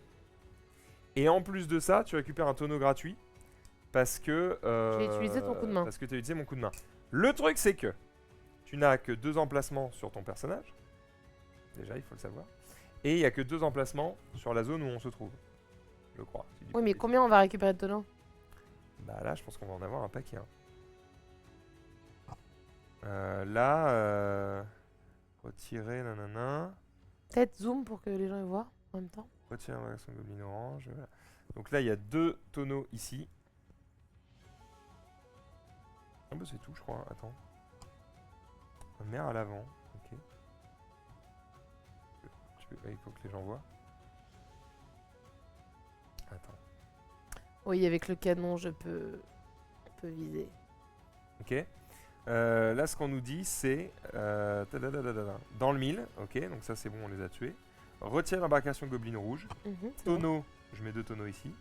[SPEAKER 1] Et en plus de ça, tu récupères un tonneau gratuit. Parce que...
[SPEAKER 2] J'ai utilisé ton coup de main.
[SPEAKER 1] Parce que tu as utilisé mon coup de main. Le truc, c'est que tu n'as que 2 emplacements sur ton personnage. Déjà, il faut le savoir. Et il n'y a que 2 emplacements sur la zone où on se trouve. Je crois. si je dis pas
[SPEAKER 2] Oui,
[SPEAKER 1] de
[SPEAKER 2] mais
[SPEAKER 1] bêtises.
[SPEAKER 2] combien on va récupérer de tonneaux?
[SPEAKER 1] Bah là, je pense qu'on va en avoir un paquet. Hein. Là, retirer, nanana.
[SPEAKER 2] Peut-être zoom pour que les gens y voient en même temps.
[SPEAKER 1] Retire l'embarcation Goblin orange. Voilà. Donc là, il y a 2 tonneaux ici. Ah bah c'est tout, je crois. Attends. Mer à l'avant. Ok. Il faut que les gens voient. Attends.
[SPEAKER 2] Oui, avec le canon, je peux viser.
[SPEAKER 1] Ok. Là, ce qu'on nous dit, c'est dans le 1000. Ok, donc ça, c'est bon, on les a tués. Retire l'embarcation Goblin rouge.
[SPEAKER 2] C'est bon.
[SPEAKER 1] Tonneau, je mets 2 tonneaux ici.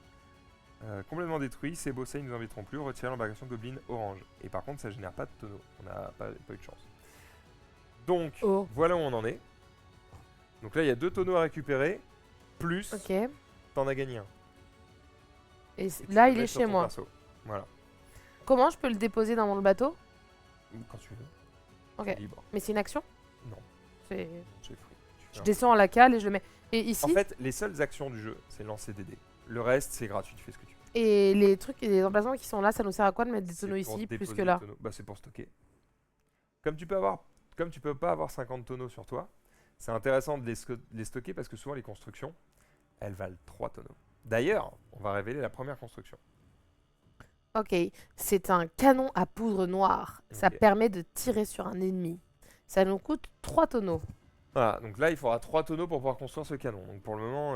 [SPEAKER 1] Complètement détruit, ces bossés, ils nous embêteront plus. Retire l'embarcation Goblin orange. Et par contre, ça génère pas de tonneau. On n'a pas eu de chance. Donc, voilà où on en est. Donc là, il y a 2 tonneaux à récupérer. Plus,
[SPEAKER 2] Ok.
[SPEAKER 1] t'en as gagné un.
[SPEAKER 2] Et
[SPEAKER 1] Et tu
[SPEAKER 2] là,
[SPEAKER 1] peux
[SPEAKER 2] il est
[SPEAKER 1] mettre sur
[SPEAKER 2] chez
[SPEAKER 1] ton
[SPEAKER 2] moi.
[SPEAKER 1] perso. Voilà.
[SPEAKER 2] Comment je peux le déposer dans mon bateau?
[SPEAKER 1] Quand tu veux.
[SPEAKER 2] Ok.
[SPEAKER 1] T'es libre.
[SPEAKER 2] Mais c'est une action?
[SPEAKER 1] Non.
[SPEAKER 2] C'est...
[SPEAKER 1] C'est free. Tu
[SPEAKER 2] Je
[SPEAKER 1] fais un-
[SPEAKER 2] descends à la cale et je le mets. Et ici,
[SPEAKER 1] En fait, les seules actions du jeu, c'est lancer des dés. Le reste, c'est gratuit, tu fais ce que tu veux.
[SPEAKER 2] et les trucs et les emplacements qui sont là, ça nous sert à quoi de mettre des
[SPEAKER 1] C'est
[SPEAKER 2] tonneaux
[SPEAKER 1] pour
[SPEAKER 2] ici plus
[SPEAKER 1] déposer
[SPEAKER 2] que
[SPEAKER 1] des
[SPEAKER 2] là?
[SPEAKER 1] tonneaux. Bah, c'est pour stocker. Comme tu peux pas avoir 50 tonneaux sur toi, c'est intéressant de les stocker parce que souvent les constructions, elles valent 3 tonneaux. D'ailleurs, on va révéler la première construction.
[SPEAKER 2] Ok, c'est un canon à poudre noire. Ça
[SPEAKER 1] Ok.
[SPEAKER 2] permet de tirer sur un ennemi. Ça nous coûte 3 tonneaux.
[SPEAKER 1] Voilà, donc là il faudra 3 tonneaux pour pouvoir construire ce canon. Donc pour le moment,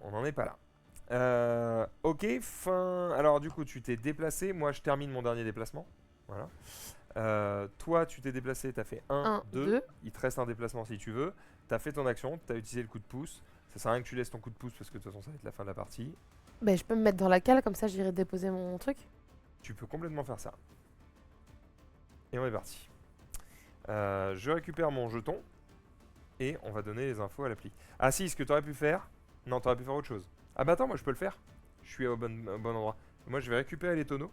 [SPEAKER 1] on n'en est pas là. Ok, fin. Alors du coup, tu t'es déplacé. Moi, je termine mon dernier déplacement. Voilà. Toi, tu t'es déplacé, t'as fait 1,
[SPEAKER 2] Un,
[SPEAKER 1] 2.
[SPEAKER 2] deux.
[SPEAKER 1] Il te reste un déplacement si tu veux. T'as fait ton action, t'as utilisé le coup de pouce. Ça sert à rien que tu laisses ton coup de pouce parce que de toute façon, ça va être la fin de la partie.
[SPEAKER 2] Ben, je peux me mettre dans la cale, comme ça j'irai déposer mon truc.
[SPEAKER 1] Tu peux complètement faire ça. Et on est parti. Je récupère mon jeton. Et on va donner les infos à l'appli. Ah si, ce que tu aurais pu faire... Non, tu aurais pu faire autre chose. Ah bah attends, moi je peux le faire. Je suis au bon endroit. Moi je vais récupérer les tonneaux.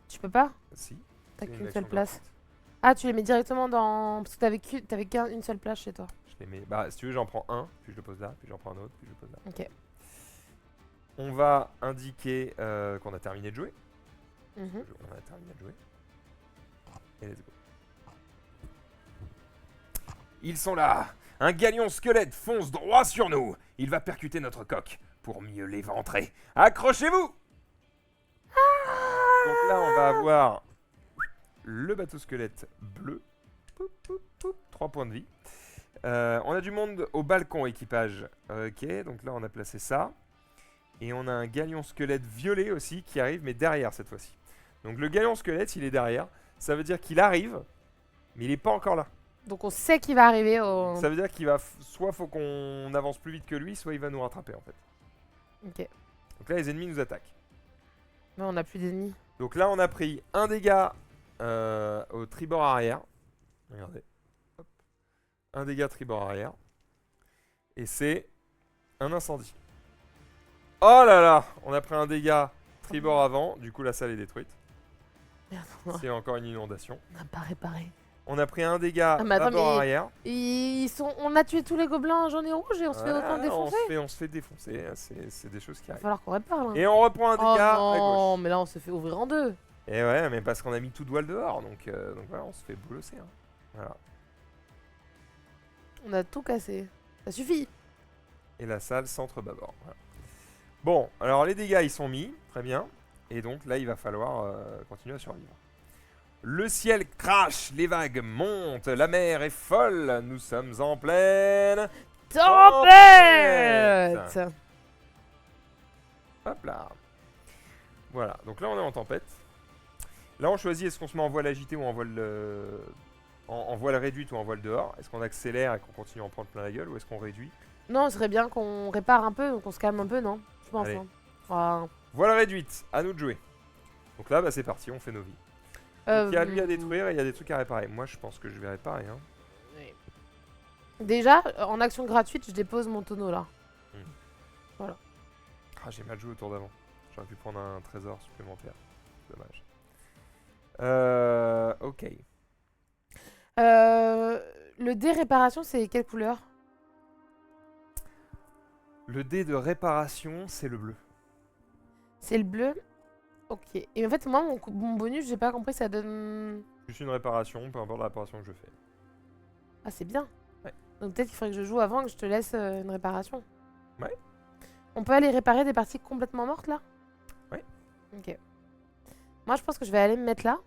[SPEAKER 2] Tu peux pas?
[SPEAKER 1] Si.
[SPEAKER 2] T'as
[SPEAKER 1] c'est une
[SPEAKER 2] qu'une
[SPEAKER 1] action
[SPEAKER 2] seule place.
[SPEAKER 1] gratuite.
[SPEAKER 2] Ah, tu les mets directement dans... Parce que t'avais qu'une seule place chez toi.
[SPEAKER 1] Je les mets... Bah si tu veux, j'en prends un. Puis je le pose là. Puis j'en prends un autre. Puis je le pose là.
[SPEAKER 2] Ok.
[SPEAKER 1] On va indiquer qu'on a terminé de jouer.
[SPEAKER 2] Mhm.
[SPEAKER 1] On a terminé de jouer. Et let's go. Ils sont là. Un galion squelette fonce droit sur nous. Il va percuter notre coque pour mieux l'éventrer. Accrochez-vous. Donc là, on va avoir le bateau squelette bleu. Poup, poup, poup, 3 points de vie. On a du monde au balcon équipage. Ok, donc là, on a placé ça. Et on a un galion squelette violet aussi qui arrive, mais derrière cette fois-ci. Donc le galion squelette, il est derrière. Ça veut dire qu'il arrive, mais il n'est pas encore là.
[SPEAKER 2] Donc on sait qu'il va arriver au...
[SPEAKER 1] Ça veut dire qu'il va... Soit faut qu'on avance plus vite que lui, soit il va nous rattraper en fait.
[SPEAKER 2] Ok.
[SPEAKER 1] Donc là, les ennemis nous attaquent.
[SPEAKER 2] Mais on a plus d'ennemis.
[SPEAKER 1] Donc là, on a pris un dégât au tribord arrière. Regardez. Hop. Un dégât tribord arrière. Et c'est un incendie. Oh là là. On a pris un dégât tribord avant. Du coup, la salle est détruite.
[SPEAKER 2] Merde,
[SPEAKER 1] C'est encore une inondation.
[SPEAKER 2] on n'a pas réparé.
[SPEAKER 1] On a pris un dégât
[SPEAKER 2] mais attends,
[SPEAKER 1] tribord
[SPEAKER 2] mais-
[SPEAKER 1] arrière.
[SPEAKER 2] Ils sont... On a tué tous les gobelins jaunes et rouges et on se fait autant
[SPEAKER 1] Voilà,
[SPEAKER 2] défoncer.
[SPEAKER 1] on se fait défoncer. C'est des choses qui
[SPEAKER 2] Il va
[SPEAKER 1] arrivent.
[SPEAKER 2] falloir qu'on répare là.
[SPEAKER 1] Et on reprend un
[SPEAKER 2] Oh
[SPEAKER 1] dégât à
[SPEAKER 2] non,
[SPEAKER 1] gauche.
[SPEAKER 2] mais là on se fait ouvrir en deux.
[SPEAKER 1] Et ouais, mais parce qu'on a mis tout de voile dehors. Donc voilà, on se fait boulosser. Hein. Voilà.
[SPEAKER 2] On a tout cassé. Ça suffit.
[SPEAKER 1] Et la salle centre-bâbord. Voilà. Bon, alors les dégâts ils sont mis, très bien. Et donc là il va falloir continuer à survivre. Le ciel crache, les vagues montent, la mer est folle, nous sommes en pleine...
[SPEAKER 2] Tempête.
[SPEAKER 1] Hop là. Voilà, donc là on est en tempête. Là on choisit est-ce qu'on se met en voile agité ou en voile, en voile réduite ou en voile dehors. Est-ce qu'on accélère et qu'on continue à en prendre plein la gueule ou est-ce qu'on réduit?
[SPEAKER 2] Non, ce serait bien qu'on répare un peu, qu'on se calme un peu, non? Je pense.
[SPEAKER 1] Allez.
[SPEAKER 2] Hein. Ah.
[SPEAKER 1] Voile réduite, à nous de jouer. Donc là bah, c'est parti, on fait nos vies. Donc, il y a lui à détruire et il y a des trucs à réparer. Moi je pense que je vais réparer. Hein.
[SPEAKER 2] Oui. Déjà, en action gratuite, je dépose mon tonneau là.
[SPEAKER 1] Ah j'ai mal joué au tour d'avant. J'aurais pu prendre un trésor supplémentaire. Dommage. Ok.
[SPEAKER 2] Le dé réparation, c'est quelle couleur?
[SPEAKER 1] Le dé de réparation c'est le bleu.
[SPEAKER 2] C'est le bleu. Ok. Et en fait, moi, mon bonus, j'ai pas compris, ça donne...
[SPEAKER 1] Juste une réparation, peu importe la réparation que je fais.
[SPEAKER 2] Ah, c'est bien. Donc peut-être qu'il faudrait que je joue avant que je te laisse une réparation.
[SPEAKER 1] Ouais.
[SPEAKER 2] On peut aller réparer des parties complètement mortes là?
[SPEAKER 1] Ouais.
[SPEAKER 2] Ok. Moi je pense que je vais aller me mettre là.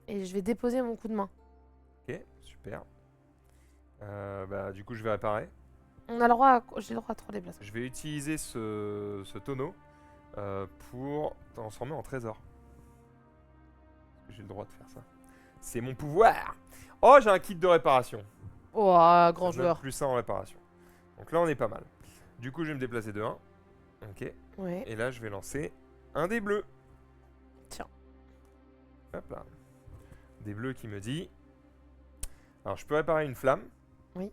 [SPEAKER 2] Et je vais déposer mon coup de main.
[SPEAKER 1] Ok, super. Bah, du coup, je vais réparer.
[SPEAKER 2] On a le droit j'ai le droit à 3 déplacements.
[SPEAKER 1] Je vais utiliser ce tonneau pour transformer en trésor. J'ai le droit de faire ça. C'est mon pouvoir. Oh, j'ai un kit de réparation.
[SPEAKER 2] Oh, grand
[SPEAKER 1] Ça me donne
[SPEAKER 2] joueur.
[SPEAKER 1] plus 1 en réparation. Donc là, on est pas mal. Du coup, je vais me déplacer de 1. Ok.
[SPEAKER 2] Ouais.
[SPEAKER 1] Et là, je vais lancer un dé bleu.
[SPEAKER 2] Tiens.
[SPEAKER 1] Hop là. Des bleus qui me dit... Alors, je peux réparer une flamme.
[SPEAKER 2] Oui.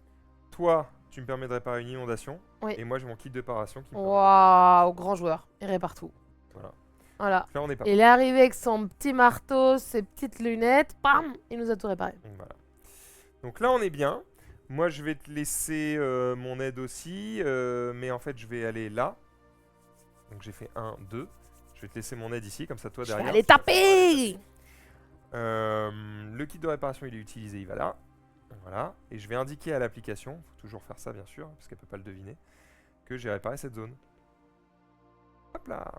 [SPEAKER 1] Toi, tu me permets de réparer une inondation.
[SPEAKER 2] Oui.
[SPEAKER 1] Et moi, j'ai mon kit de réparation qui me permet
[SPEAKER 2] Waouh, grand joueur. Il répare tout.
[SPEAKER 1] Voilà.
[SPEAKER 2] Voilà.
[SPEAKER 1] Donc là, on est pas
[SPEAKER 2] Il est arrivé avec son petit marteau, ses petites lunettes. Bam! Il nous a tout réparé.
[SPEAKER 1] Voilà. Donc là, on est bien. Moi, je vais te laisser mon aide aussi. Mais en fait, je vais aller là. Donc j'ai fait 1, 2. Je vais te laisser mon aide ici. Comme ça, toi,
[SPEAKER 2] Je vais
[SPEAKER 1] derrière...
[SPEAKER 2] aller
[SPEAKER 1] tu vas pouvoir aller
[SPEAKER 2] taper!
[SPEAKER 1] le kit de réparation, il est utilisé. Il va là. Voilà. Et je vais indiquer à l'application, il faut toujours faire ça, bien sûr, parce qu'elle peut pas le deviner, que j'ai réparé cette zone. Hop là.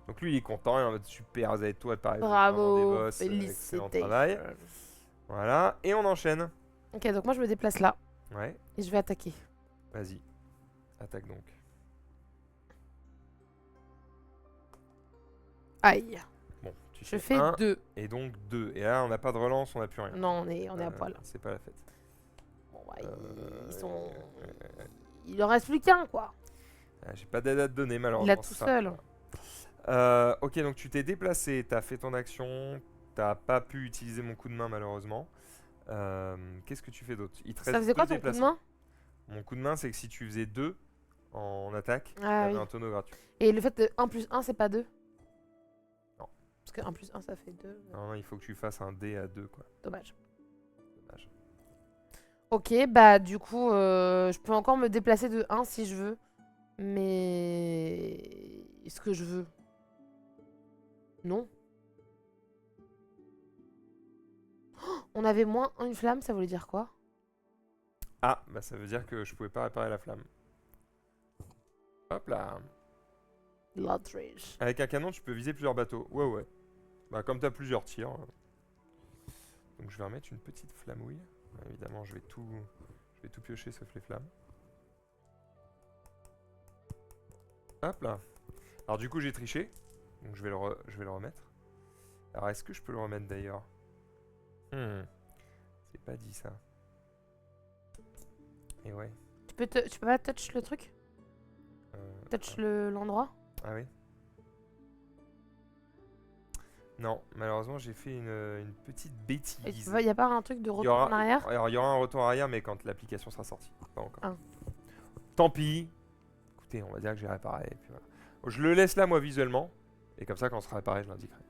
[SPEAKER 1] Donc lui, il est content. Il est en mode super, vous avez tout réparé. vous êtes vraiment des
[SPEAKER 2] Bravo!
[SPEAKER 1] boss, excellent
[SPEAKER 2] Félicitations.
[SPEAKER 1] travail. Voilà. Et on enchaîne.
[SPEAKER 2] Ok, donc moi je me déplace là.
[SPEAKER 1] Ouais.
[SPEAKER 2] Et je vais attaquer.
[SPEAKER 1] Vas-y. Attaque donc.
[SPEAKER 2] Aïe.
[SPEAKER 1] Bon, tu
[SPEAKER 2] Je
[SPEAKER 1] fais
[SPEAKER 2] fais
[SPEAKER 1] 1
[SPEAKER 2] 2.
[SPEAKER 1] et donc 2. Et là, on n'a pas de relance, on n'a plus rien.
[SPEAKER 2] Non, on est à poil.
[SPEAKER 1] C'est pas la fête.
[SPEAKER 2] Bon, bah, ils sont... Il en reste plus qu'un, quoi.
[SPEAKER 1] J'ai pas d'aide à te donner, malheureusement.
[SPEAKER 2] Il a tout
[SPEAKER 1] c'est ça.
[SPEAKER 2] seul.
[SPEAKER 1] Ok, donc tu t'es déplacé, t'as fait ton action, t'as pas pu utiliser mon coup de main, malheureusement. Qu'est-ce que tu fais d'autre? Il te
[SPEAKER 2] Ça
[SPEAKER 1] reste
[SPEAKER 2] faisait quoi
[SPEAKER 1] deux
[SPEAKER 2] ton coup de
[SPEAKER 1] déplacements.
[SPEAKER 2] main?
[SPEAKER 1] Mon coup de main, c'est que si tu faisais 2 en attaque,
[SPEAKER 2] Ah
[SPEAKER 1] t'avais
[SPEAKER 2] oui.
[SPEAKER 1] un tonneau gratuit.
[SPEAKER 2] Et le fait de 1 plus 1, c'est pas 2?
[SPEAKER 1] Non.
[SPEAKER 2] Parce que 1 plus 1, ça fait 2.
[SPEAKER 1] Non, il faut que tu fasses un dé à 2, quoi.
[SPEAKER 2] Dommage.
[SPEAKER 1] Dommage.
[SPEAKER 2] Ok, bah du coup, je peux encore me déplacer de 1 si je veux. Mais... Est-ce que je veux? Non. Oh, on avait moins une flamme, ça voulait dire quoi?
[SPEAKER 1] Ah, bah ça veut dire que je pouvais pas réparer la flamme. Hop là.
[SPEAKER 2] L'outrage.
[SPEAKER 1] Avec un canon, tu peux viser plusieurs bateaux. Ouais, ouais. Bah comme t'as plusieurs tirs. Donc je vais remettre une petite flamouille. Évidemment, je vais tout piocher sauf les flammes. Hop là. Alors du coup, j'ai triché. Donc je vais le remettre. Alors est-ce que je peux le remettre d'ailleurs? C'est pas dit ça. Et ouais.
[SPEAKER 2] Tu peux pas touch le truc? Touch l'endroit?
[SPEAKER 1] Ah oui. Non, malheureusement, j'ai fait une petite bêtise.
[SPEAKER 2] Il y a pas un truc de retour en arrière?
[SPEAKER 1] Alors, il y aura un retour en arrière, mais quand l'application sera sortie. Pas encore.
[SPEAKER 2] Ah.
[SPEAKER 1] Tant pis. Écoutez, on va dire que j'ai réparé. Et puis voilà. Je le laisse là, moi, visuellement. Et comme ça, quand on sera réparé, je l'indiquerai.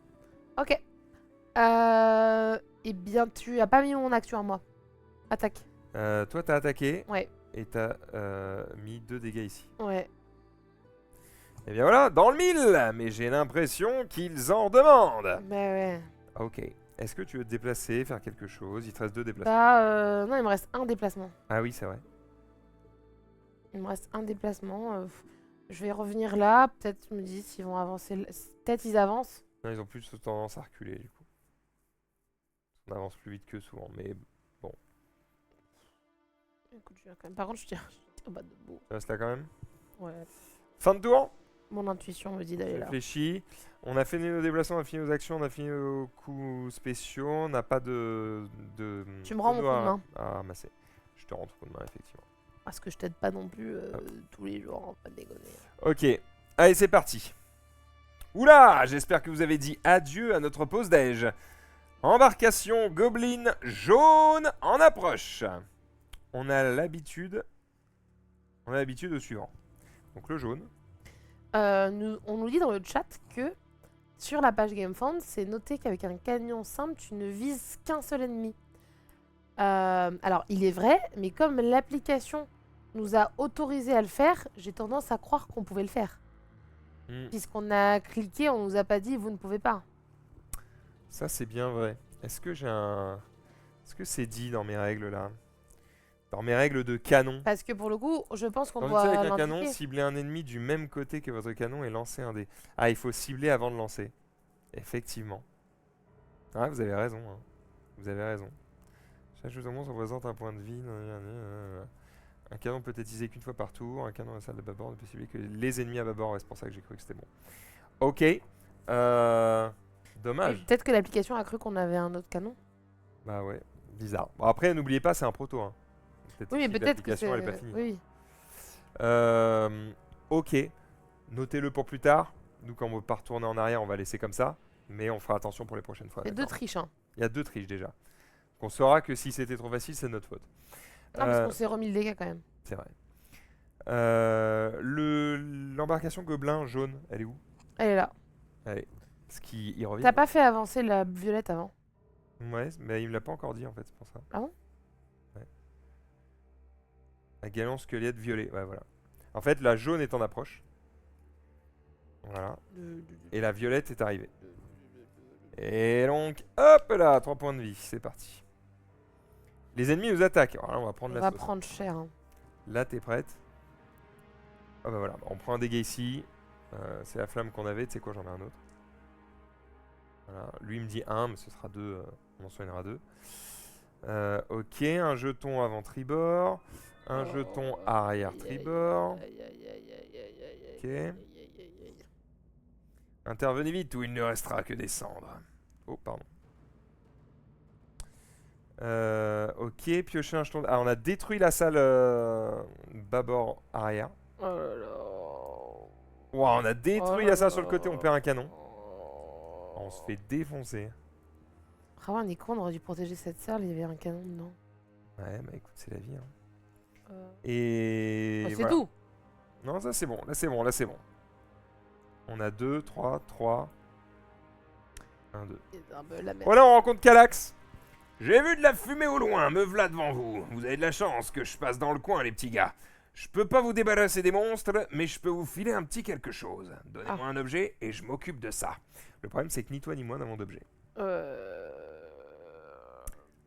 [SPEAKER 2] Ok. Eh bien, tu as pas mis mon action à moi. Attaque.
[SPEAKER 1] Toi, t'as attaqué.
[SPEAKER 2] Ouais.
[SPEAKER 1] Et t'as mis 2 dégâts ici.
[SPEAKER 2] Ouais.
[SPEAKER 1] Et bien voilà, dans le mille. Mais j'ai l'impression qu'ils en demandent.
[SPEAKER 2] Bah ouais.
[SPEAKER 1] Ok. Est-ce que tu veux te déplacer, faire quelque chose? Il te reste 2 déplacements.
[SPEAKER 2] Bah, non, il me reste un déplacement.
[SPEAKER 1] Ah oui, c'est vrai.
[SPEAKER 2] Il me reste un déplacement. Je vais revenir là. Peut-être, je me dis, s'ils vont avancer. Peut-être ils avancent.
[SPEAKER 1] Non, ils ont plus tendance à reculer, du coup. On avance plus vite que souvent, mais bon.
[SPEAKER 2] Écoute, je viens quand même. Par contre, je tire au bas debout.
[SPEAKER 1] Ça reste là quand même.
[SPEAKER 2] Ouais.
[SPEAKER 1] Fin de tour.
[SPEAKER 2] Mon intuition me dit d'aller là.
[SPEAKER 1] Réfléchis. On a fini nos déplacements, on a fini nos actions, on a fini nos coups spéciaux. On n'a pas de.
[SPEAKER 2] Tu me rends mon coup de main.
[SPEAKER 1] Ah, bah c'est. Je te rends ton coup de main, effectivement.
[SPEAKER 2] Parce que je t'aide pas non plus tous les jours, hein, pas de dégonner.
[SPEAKER 1] Ok. Allez, c'est parti. Oula, j'espère que vous avez dit adieu à notre pause déj. Embarcation Goblin jaune en approche. On a l'habitude au suivant. Donc le jaune.
[SPEAKER 2] On nous dit dans le chat que sur la page GameFound, c'est noté qu'avec un canon simple, tu ne vises qu'un seul ennemi. Alors, il est vrai, mais comme l'application nous a autorisé à le faire, j'ai tendance à croire qu'on pouvait le faire. Puisqu'on a cliqué, on nous a pas dit vous ne pouvez pas.
[SPEAKER 1] Ça c'est bien vrai. Est-ce que j'ai un... Est-ce que c'est dit dans mes règles là? Dans mes règles de canon.
[SPEAKER 2] Parce que pour le coup, je pense qu'on
[SPEAKER 1] Dans une
[SPEAKER 2] doit
[SPEAKER 1] scène avec un canon,
[SPEAKER 2] l'indiquer.
[SPEAKER 1] ciblez un ennemi du même côté que votre canon et lancez un dé. Ah, il faut cibler avant de lancer. Effectivement. Ah, vous avez raison. Hein. Vous avez raison. Chaque chose au monstre représente un point de vie. Un canon peut être utilisé qu'une fois par tour. Un canon à la salle de bâbord ne peut cibler que les ennemis à bâbord. Ouais, c'est pour ça que j'ai cru que c'était bon. Ok.
[SPEAKER 2] Et
[SPEAKER 1] Dommage.
[SPEAKER 2] peut-être que l'application a cru qu'on avait un autre canon.
[SPEAKER 1] Bah ouais. Bizarre. Bon, après, n'oubliez pas, c'est un proto. Hein.
[SPEAKER 2] Oui, mais
[SPEAKER 1] que
[SPEAKER 2] peut-être que
[SPEAKER 1] l'application,
[SPEAKER 2] c'est.
[SPEAKER 1] elle est pas finie.
[SPEAKER 2] Oui.
[SPEAKER 1] Ok. Notez-le pour plus tard. Nous, quand on va pas retourner en arrière, on va laisser comme ça. Mais on fera attention pour les prochaines fois.
[SPEAKER 2] Il y a deux
[SPEAKER 1] d'accord.
[SPEAKER 2] triches. Hein.
[SPEAKER 1] Il y a 2 triches déjà. On saura que si c'était trop facile, c'est de notre faute.
[SPEAKER 2] Non, parce qu'on s'est remis le dégât quand même.
[SPEAKER 1] C'est vrai. L'embarcation gobelin jaune, elle est où?
[SPEAKER 2] Elle est là.
[SPEAKER 1] Allez. Ce qui y revient.
[SPEAKER 2] T'as pas fait avancer la violette avant?
[SPEAKER 1] Ouais, mais il me l'a pas encore dit en fait, c'est pour ça.
[SPEAKER 2] Ah bon?
[SPEAKER 1] Ouais. La galon squelette violet, ouais, voilà. En fait, la jaune est en approche. Voilà. Et la violette est arrivée. Et donc, hop là, 3 points de vie, c'est parti. Les ennemis nous attaquent. Alors là, on va prendre
[SPEAKER 2] On
[SPEAKER 1] la
[SPEAKER 2] va
[SPEAKER 1] sauce.
[SPEAKER 2] prendre cher. Hein.
[SPEAKER 1] Là, t'es prête? Ah bah voilà, on prend un dégât ici. C'est la flamme qu'on avait, tu sais quoi, j'en ai un autre. Voilà. Lui il me dit 1, mais ce sera 2, on en soignera 2. Ok, un jeton avant tribord. Un jeton arrière tribord. Ok. Intervenez vite ou il ne restera que des cendres. Oh, pardon. Ok, piocher un jeton. Ah, on a détruit la salle bâbord arrière.
[SPEAKER 2] Oh là là.
[SPEAKER 1] Wow, on a détruit
[SPEAKER 2] Oh
[SPEAKER 1] la salle
[SPEAKER 2] là
[SPEAKER 1] sur le côté, on
[SPEAKER 2] là.
[SPEAKER 1] perd un canon. On se fait défoncer.
[SPEAKER 2] Ah ouais, on est con, on aurait dû protéger cette salle, il y avait un canon dedans.
[SPEAKER 1] Ouais, bah écoute, c'est la vie. Hein.
[SPEAKER 2] Oh,
[SPEAKER 1] Et
[SPEAKER 2] c'est
[SPEAKER 1] voilà.
[SPEAKER 2] tout.
[SPEAKER 1] Non, ça c'est bon, là c'est bon, là c'est bon. On a 2, 3, 3. 1, 2.
[SPEAKER 2] C'est un peu la merde.
[SPEAKER 1] Voilà, on rencontre Calax. J'ai vu de la fumée au loin, me v'là devant vous. Vous avez de la chance que je passe dans le coin, les petits gars. Je peux pas vous débarrasser des monstres, mais je peux vous filer un petit quelque chose. Donnez-moi un objet et je m'occupe de ça. Le problème, c'est que ni toi ni moi n'avons d'objet.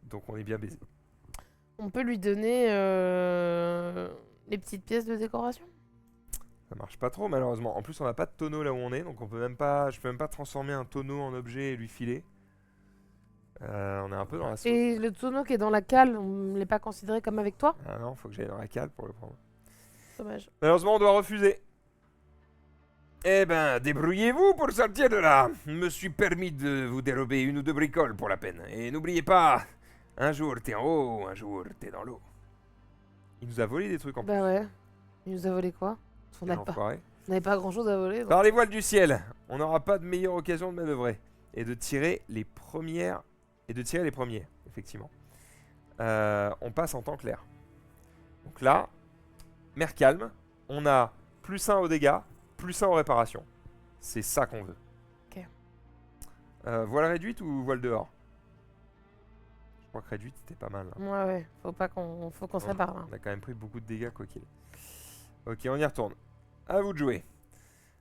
[SPEAKER 1] Donc on est bien baisé.
[SPEAKER 2] On peut lui donner les petites pièces de décoration?
[SPEAKER 1] Ça marche pas trop, malheureusement. En plus, on n'a pas de tonneau là où on est, donc on peut même pas. Je peux même pas transformer un tonneau en objet et lui filer. On est un peu dans la sauce.
[SPEAKER 2] Et le tonneau qui est dans la cale, on ne l'est pas considéré comme avec toi?
[SPEAKER 1] Ah non, faut que j'aille dans la cale pour le prendre.
[SPEAKER 2] Dommage.
[SPEAKER 1] Malheureusement, on doit refuser. Eh ben, débrouillez-vous pour sortir de là. Je me suis permis de vous dérober 1 ou 2 bricoles pour la peine. Et n'oubliez pas, un jour t'es en haut, un jour t'es dans l'eau. Il nous a volé des trucs en plus.
[SPEAKER 2] Bah ouais. Il nous a volé quoi? On
[SPEAKER 1] Quel
[SPEAKER 2] n'avait
[SPEAKER 1] enfoiré.
[SPEAKER 2] pas grand chose à voler. Donc.
[SPEAKER 1] Par les voiles du ciel, on n'aura pas de meilleure occasion de manœuvrer. Et de tirer les premières. Et de tirer les premiers, effectivement. On passe en temps clair. Donc là, mer calme, on a +1 aux dégâts, +1 aux réparations. C'est ça qu'on veut.
[SPEAKER 2] Ok.
[SPEAKER 1] Voile réduite ou voile dehors? Je crois que réduite c'était pas mal. Là.
[SPEAKER 2] Ouais, faut qu'on se répare là.
[SPEAKER 1] On a quand même pris beaucoup de dégâts quoi qu'il est. Ok, on y retourne. À vous de jouer.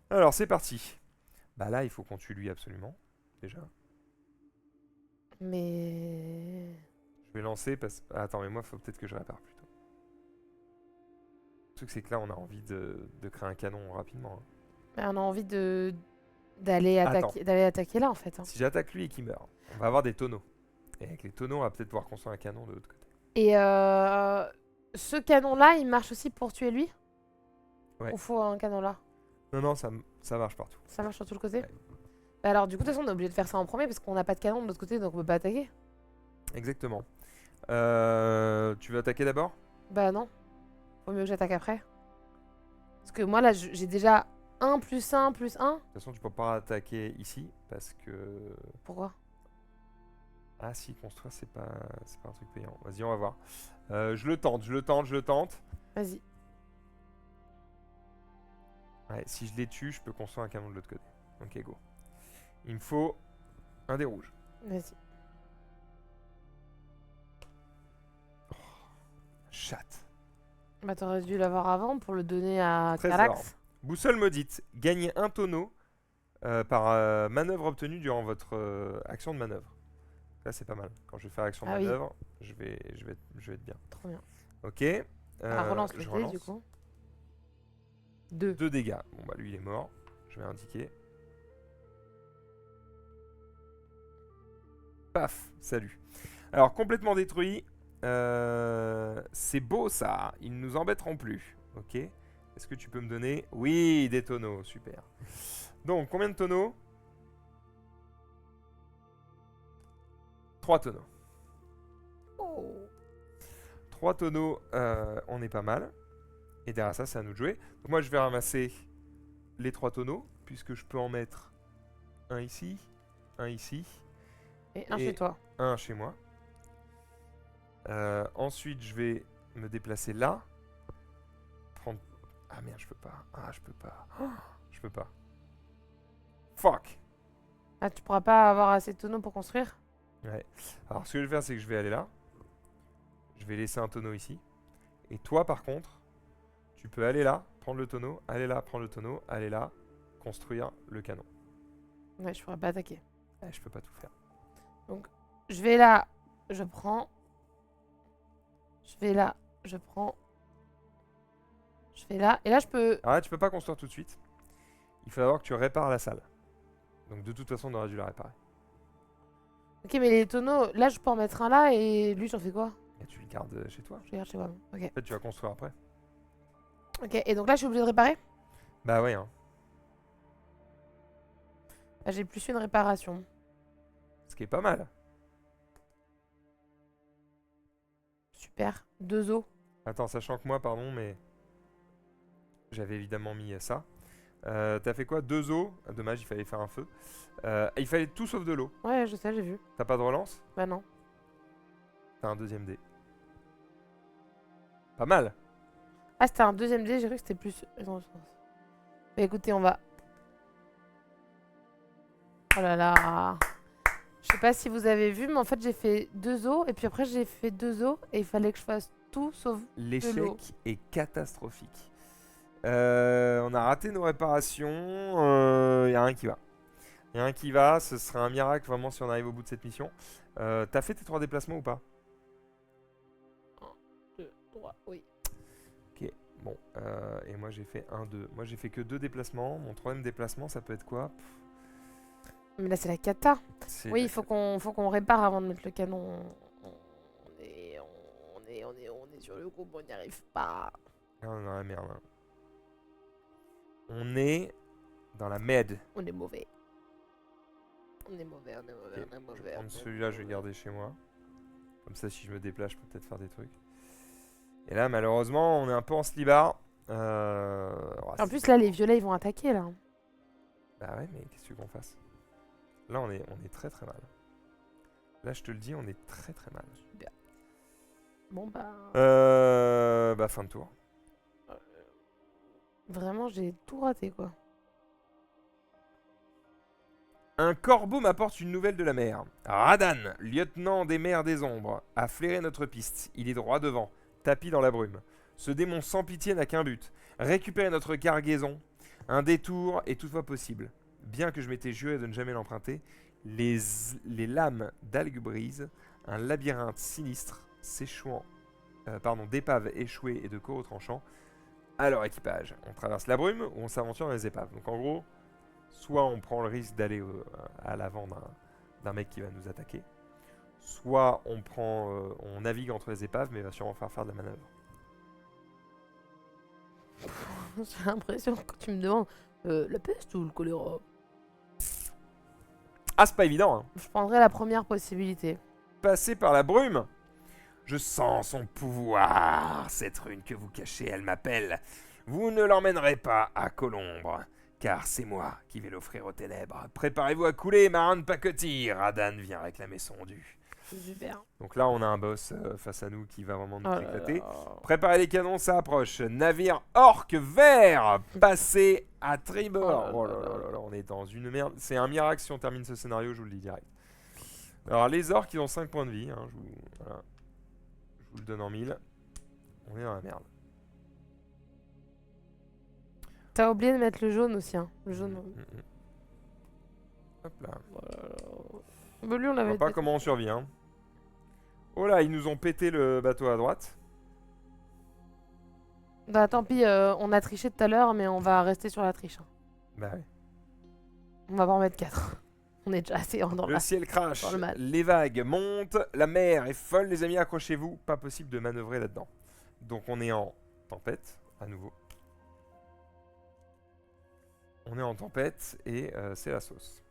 [SPEAKER 1] Alors c'est parti. Bah là il faut qu'on tue lui absolument. Déjà.
[SPEAKER 2] Mais.
[SPEAKER 1] Je vais lancer parce que... attends mais moi faut peut-être que je répare plutôt. Le truc c'est que là on a envie de créer un canon rapidement. Hein.
[SPEAKER 2] Mais on a envie d'aller attaquer là en fait. Hein.
[SPEAKER 1] Si j'attaque lui et qu'il meurt, on va avoir des tonneaux. Et avec les tonneaux on va peut-être pouvoir construire un canon de l'autre côté.
[SPEAKER 2] Et ce canon là, il marche aussi pour tuer lui?
[SPEAKER 1] Ouais.
[SPEAKER 2] Ou faut un canon là?
[SPEAKER 1] Non, ça marche partout.
[SPEAKER 2] Ça marche sur tout le côté?
[SPEAKER 1] Ouais.
[SPEAKER 2] Bah alors du coup de toute façon on est obligé de faire ça en premier parce qu'on n'a pas de canon de l'autre côté donc on peut pas attaquer.
[SPEAKER 1] Exactement. Tu veux attaquer d'abord?
[SPEAKER 2] Bah non. Faut mieux que j'attaque après. Parce que moi là j'ai déjà 1 + 1 + 1.
[SPEAKER 1] De toute façon tu peux pas attaquer ici parce que...
[SPEAKER 2] Pourquoi?
[SPEAKER 1] Ah si, construire c'est pas un truc payant. Vas-y on va voir. Je le tente.
[SPEAKER 2] Vas-y.
[SPEAKER 1] Ouais, si je les tue, je peux construire un canon de l'autre côté. Ok, go. Il me faut un des rouges.
[SPEAKER 2] Vas-y.
[SPEAKER 1] Chatte.
[SPEAKER 2] Bah t'aurais dû l'avoir avant pour le donner à
[SPEAKER 1] Trésor.
[SPEAKER 2] Carax.
[SPEAKER 1] Boussole maudite. Gagnez un tonneau par manœuvre obtenue durant votre action de manœuvre. Là c'est pas mal. Quand je vais faire action de
[SPEAKER 2] Ah oui.
[SPEAKER 1] manœuvre, je vais être bien.
[SPEAKER 2] Trop bien.
[SPEAKER 1] Ok.
[SPEAKER 2] Relance le
[SPEAKER 1] je
[SPEAKER 2] dé du coup. 2.
[SPEAKER 1] 2 dégâts. Bon bah lui il est mort. Je vais indiquer. Paf, salut. Alors complètement détruit. C'est beau ça. Ils ne nous embêteront plus. Ok. Est-ce que tu peux me donner... Oui, des tonneaux. Super. Donc combien de tonneaux? 3 tonneaux.
[SPEAKER 2] Oh.
[SPEAKER 1] 3 tonneaux, on est pas mal. Et derrière ça, c'est à nous de jouer. Donc moi je vais ramasser les 3 tonneaux. Puisque je peux en mettre un ici, un ici.
[SPEAKER 2] Et un chez toi.
[SPEAKER 1] Un chez moi. Ensuite, je vais me déplacer là. Prendre... Ah merde, je peux pas. Ah, je peux pas. Oh, je peux pas. Fuck.
[SPEAKER 2] Ah, tu pourras pas avoir assez de tonneaux pour construire?
[SPEAKER 1] Ouais. Alors, ce que je vais faire, c'est que je vais aller là. Je vais laisser un tonneau ici. Et toi, par contre, tu peux aller là, prendre le tonneau, aller là, prendre le tonneau, aller là, construire le canon.
[SPEAKER 2] Ouais, je pourrais pas attaquer.
[SPEAKER 1] Eh, je peux pas tout faire.
[SPEAKER 2] Donc, je vais là, je prends. Je vais là, je prends. Je vais là. Et là, je peux...
[SPEAKER 1] Alors là, tu peux pas construire tout de suite. Il faut d'abord que tu répares la salle. Donc de toute façon, on aurait dû la réparer.
[SPEAKER 2] Ok, mais les tonneaux, là, je peux en mettre un là et lui, j'en fais quoi?
[SPEAKER 1] Et tu le gardes chez toi.
[SPEAKER 2] Je regarde chez moi. Ok.
[SPEAKER 1] En fait, tu vas construire après.
[SPEAKER 2] Ok, et donc là, je suis obligée de réparer?
[SPEAKER 1] Bah ouais, hein.
[SPEAKER 2] Là, j'ai plus une réparation.
[SPEAKER 1] Ce qui est pas mal.
[SPEAKER 2] Super. 2 os.
[SPEAKER 1] Attends, sachant que moi, pardon, mais j'avais évidemment mis ça. T'as fait quoi? 2 os. Ah, dommage, il fallait faire un feu. Il fallait tout sauf de l'eau.
[SPEAKER 2] Ouais, je sais, j'ai vu.
[SPEAKER 1] T'as pas de relance?
[SPEAKER 2] Bah non.
[SPEAKER 1] T'as un deuxième dé. Pas mal.
[SPEAKER 2] Ah, c'était un deuxième dé, j'ai cru que c'était plus... Non, je pense. Bah écoutez, on va... Oh là là. Je sais pas si vous avez vu, mais en fait, j'ai fait 2 os. Et puis après, j'ai fait 2 os. Et il fallait que je fasse tout sauf de l'eau.
[SPEAKER 1] L'échec est catastrophique. On a raté nos réparations. Y a rien qui va. Y a rien qui va. Ce serait un miracle vraiment si on arrive au bout de cette mission. T'as fait tes 3 déplacements ou pas?
[SPEAKER 2] 1, 2, 3, oui.
[SPEAKER 1] Ok, bon. Et moi j'ai fait 1, 2. Moi j'ai fait que 2 déplacements. Mon troisième déplacement, ça peut être quoi?
[SPEAKER 2] Mais là, c'est la cata.
[SPEAKER 1] C'est
[SPEAKER 2] Oui,
[SPEAKER 1] la-
[SPEAKER 2] il faut qu'on répare avant de mettre le canon. On est sur le groupe, on n'y arrive pas.
[SPEAKER 1] Ah, on est dans la merde. Hein. On est dans la merde.
[SPEAKER 2] On est mauvais. On est mauvais, on est mauvais,
[SPEAKER 1] Ok,
[SPEAKER 2] on est
[SPEAKER 1] Je
[SPEAKER 2] mauvais.
[SPEAKER 1] vais
[SPEAKER 2] on
[SPEAKER 1] prendre
[SPEAKER 2] est
[SPEAKER 1] celui-là, je vais le
[SPEAKER 2] mauvais.
[SPEAKER 1] garder chez moi. Comme ça, si je me déplace, je peux peut-être faire des trucs. Et là, malheureusement, on est un peu en slibard.
[SPEAKER 2] En plus, là, les violets, ils vont attaquer, là.
[SPEAKER 1] Bah ouais, mais qu'est-ce que tu veux qu'on fasse? Là, on est très très mal. Là, je te le dis, on est très très mal.
[SPEAKER 2] Bon, bah...
[SPEAKER 1] Bah, fin de tour.
[SPEAKER 2] Vraiment, j'ai tout raté, quoi.
[SPEAKER 1] Un corbeau m'apporte une nouvelle de la mer. Radan, lieutenant des mers des ombres, a flairé notre piste. Il est droit devant, tapi dans la brume. Ce démon sans pitié n'a qu'un but, récupérer notre cargaison. Un détour est toutefois possible. Bien que je m'étais juré de ne jamais l'emprunter, les lames d'algues brisent, un labyrinthe sinistre d'épaves échouées et de coraux tranchants. À leur équipage, on traverse la brume ou on s'aventure dans les épaves. Donc en gros, soit on prend le risque d'aller à l'avant d'un mec qui va nous attaquer, soit on navigue entre les épaves, mais il va sûrement faire de la manœuvre.
[SPEAKER 2] J'ai l'impression que quand tu me demandes la peste ou le choléra,
[SPEAKER 1] Ah, c'est pas évident, hein.
[SPEAKER 2] je prendrais la première possibilité.
[SPEAKER 1] Passer par la brume. Je sens son pouvoir. Cette rune que vous cachez, elle m'appelle. Vous ne l'emmènerez pas à Colombre, car c'est moi qui vais l'offrir aux ténèbres. Préparez-vous à couler, marin de pacotille. Radan vient réclamer son dû.
[SPEAKER 2] Super.
[SPEAKER 1] Donc là, on a un boss face à nous qui va vraiment nous
[SPEAKER 2] Oh là
[SPEAKER 1] éclater.
[SPEAKER 2] là.
[SPEAKER 1] Préparez les canons, ça approche. Navire orque vert, passez à tribord.
[SPEAKER 2] Oh
[SPEAKER 1] Oh
[SPEAKER 2] là
[SPEAKER 1] là
[SPEAKER 2] là
[SPEAKER 1] là là là, on est dans une merde. C'est un miracle si on termine ce scénario, je vous le dis direct. Alors, les orques, ils ont 5 points de vie. Hein, voilà. Je vous le donne en 1000. On est dans la merde.
[SPEAKER 2] T'as oublié de mettre le jaune aussi, hein. Le jaune.
[SPEAKER 1] Hop là.
[SPEAKER 2] Oh là là. Bah, lui, on
[SPEAKER 1] Je
[SPEAKER 2] l'avait
[SPEAKER 1] vois pas
[SPEAKER 2] peut-être-
[SPEAKER 1] comment on survit. Hein. Oh là, ils nous ont pété le bateau à droite.
[SPEAKER 2] Bah tant pis, on a triché tout à l'heure, mais on va rester sur la triche, hein.
[SPEAKER 1] Bah ouais.
[SPEAKER 2] On va pas en mettre 4. On est déjà assez dans
[SPEAKER 1] Le ciel crache,
[SPEAKER 2] dans le mal.
[SPEAKER 1] les vagues montent, la mer est folle, les amis, accrochez-vous. Pas possible de manœuvrer là-dedans. Donc on est en tempête, à nouveau. On est en tempête et c'est la sauce.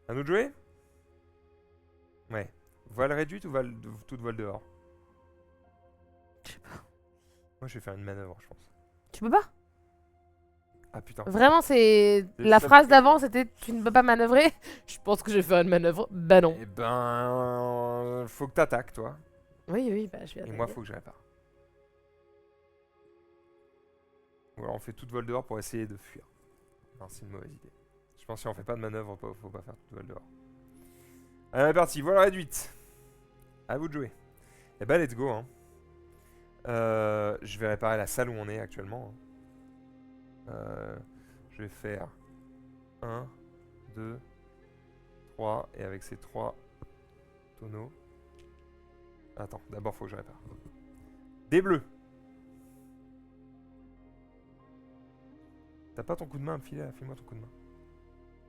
[SPEAKER 1] À nous de jouer? Ouais. Voile réduite ou toute voile dehors?
[SPEAKER 2] Je sais pas.
[SPEAKER 1] Moi je vais faire une manœuvre, je pense.
[SPEAKER 2] Tu peux pas?
[SPEAKER 1] Ah putain.
[SPEAKER 2] Vraiment, c'est. La
[SPEAKER 1] ça
[SPEAKER 2] phrase
[SPEAKER 1] me-
[SPEAKER 2] d'avant, c'était tu ne peux pas manœuvrer. Je pense que je vais faire une manœuvre. Bah non.
[SPEAKER 1] Eh ben. Faut que t'attaques, toi.
[SPEAKER 2] Oui, oui, bah je vais
[SPEAKER 1] Et
[SPEAKER 2] attaquer.
[SPEAKER 1] moi, faut que je répare. Ou alors on fait toute voile dehors pour essayer de fuir. Non, c'est une mauvaise idée. Je pense que si on fait pas de manœuvre, faut pas faire toute voile dehors. Allez, parti, voile réduite. À vous de jouer. Eh ben, let's go. Hein. Je vais réparer la salle où on est actuellement. Je vais faire 1, 2, 3. Et avec ces 3 tonneaux. Attends, d'abord, faut que je répare. Des bleus. T'as pas ton coup de main à me filer là? File-moi ton coup de main.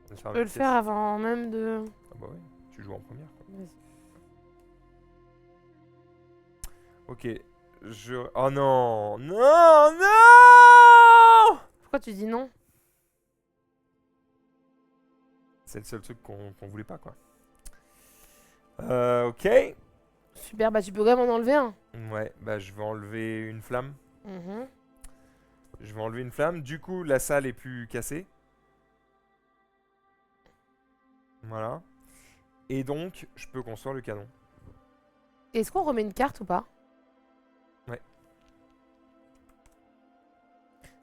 [SPEAKER 2] Je peux le faire avant même de.
[SPEAKER 1] Ah bah oui, tu joues en première quoi.
[SPEAKER 2] Vas-y.
[SPEAKER 1] Ok, oh non. Non, non.
[SPEAKER 2] Pourquoi tu dis non?
[SPEAKER 1] C'est le seul truc qu'on voulait pas quoi. Ok.
[SPEAKER 2] Super, bah tu peux quand même en enlever un.
[SPEAKER 1] Ouais, bah je vais enlever une flamme.
[SPEAKER 2] Mhm.
[SPEAKER 1] Je vais enlever une flamme. Du coup, la salle est plus cassée. Voilà. Et donc, je peux construire le canon.
[SPEAKER 2] Est-ce qu'on remet une carte ou pas?
[SPEAKER 1] Ouais.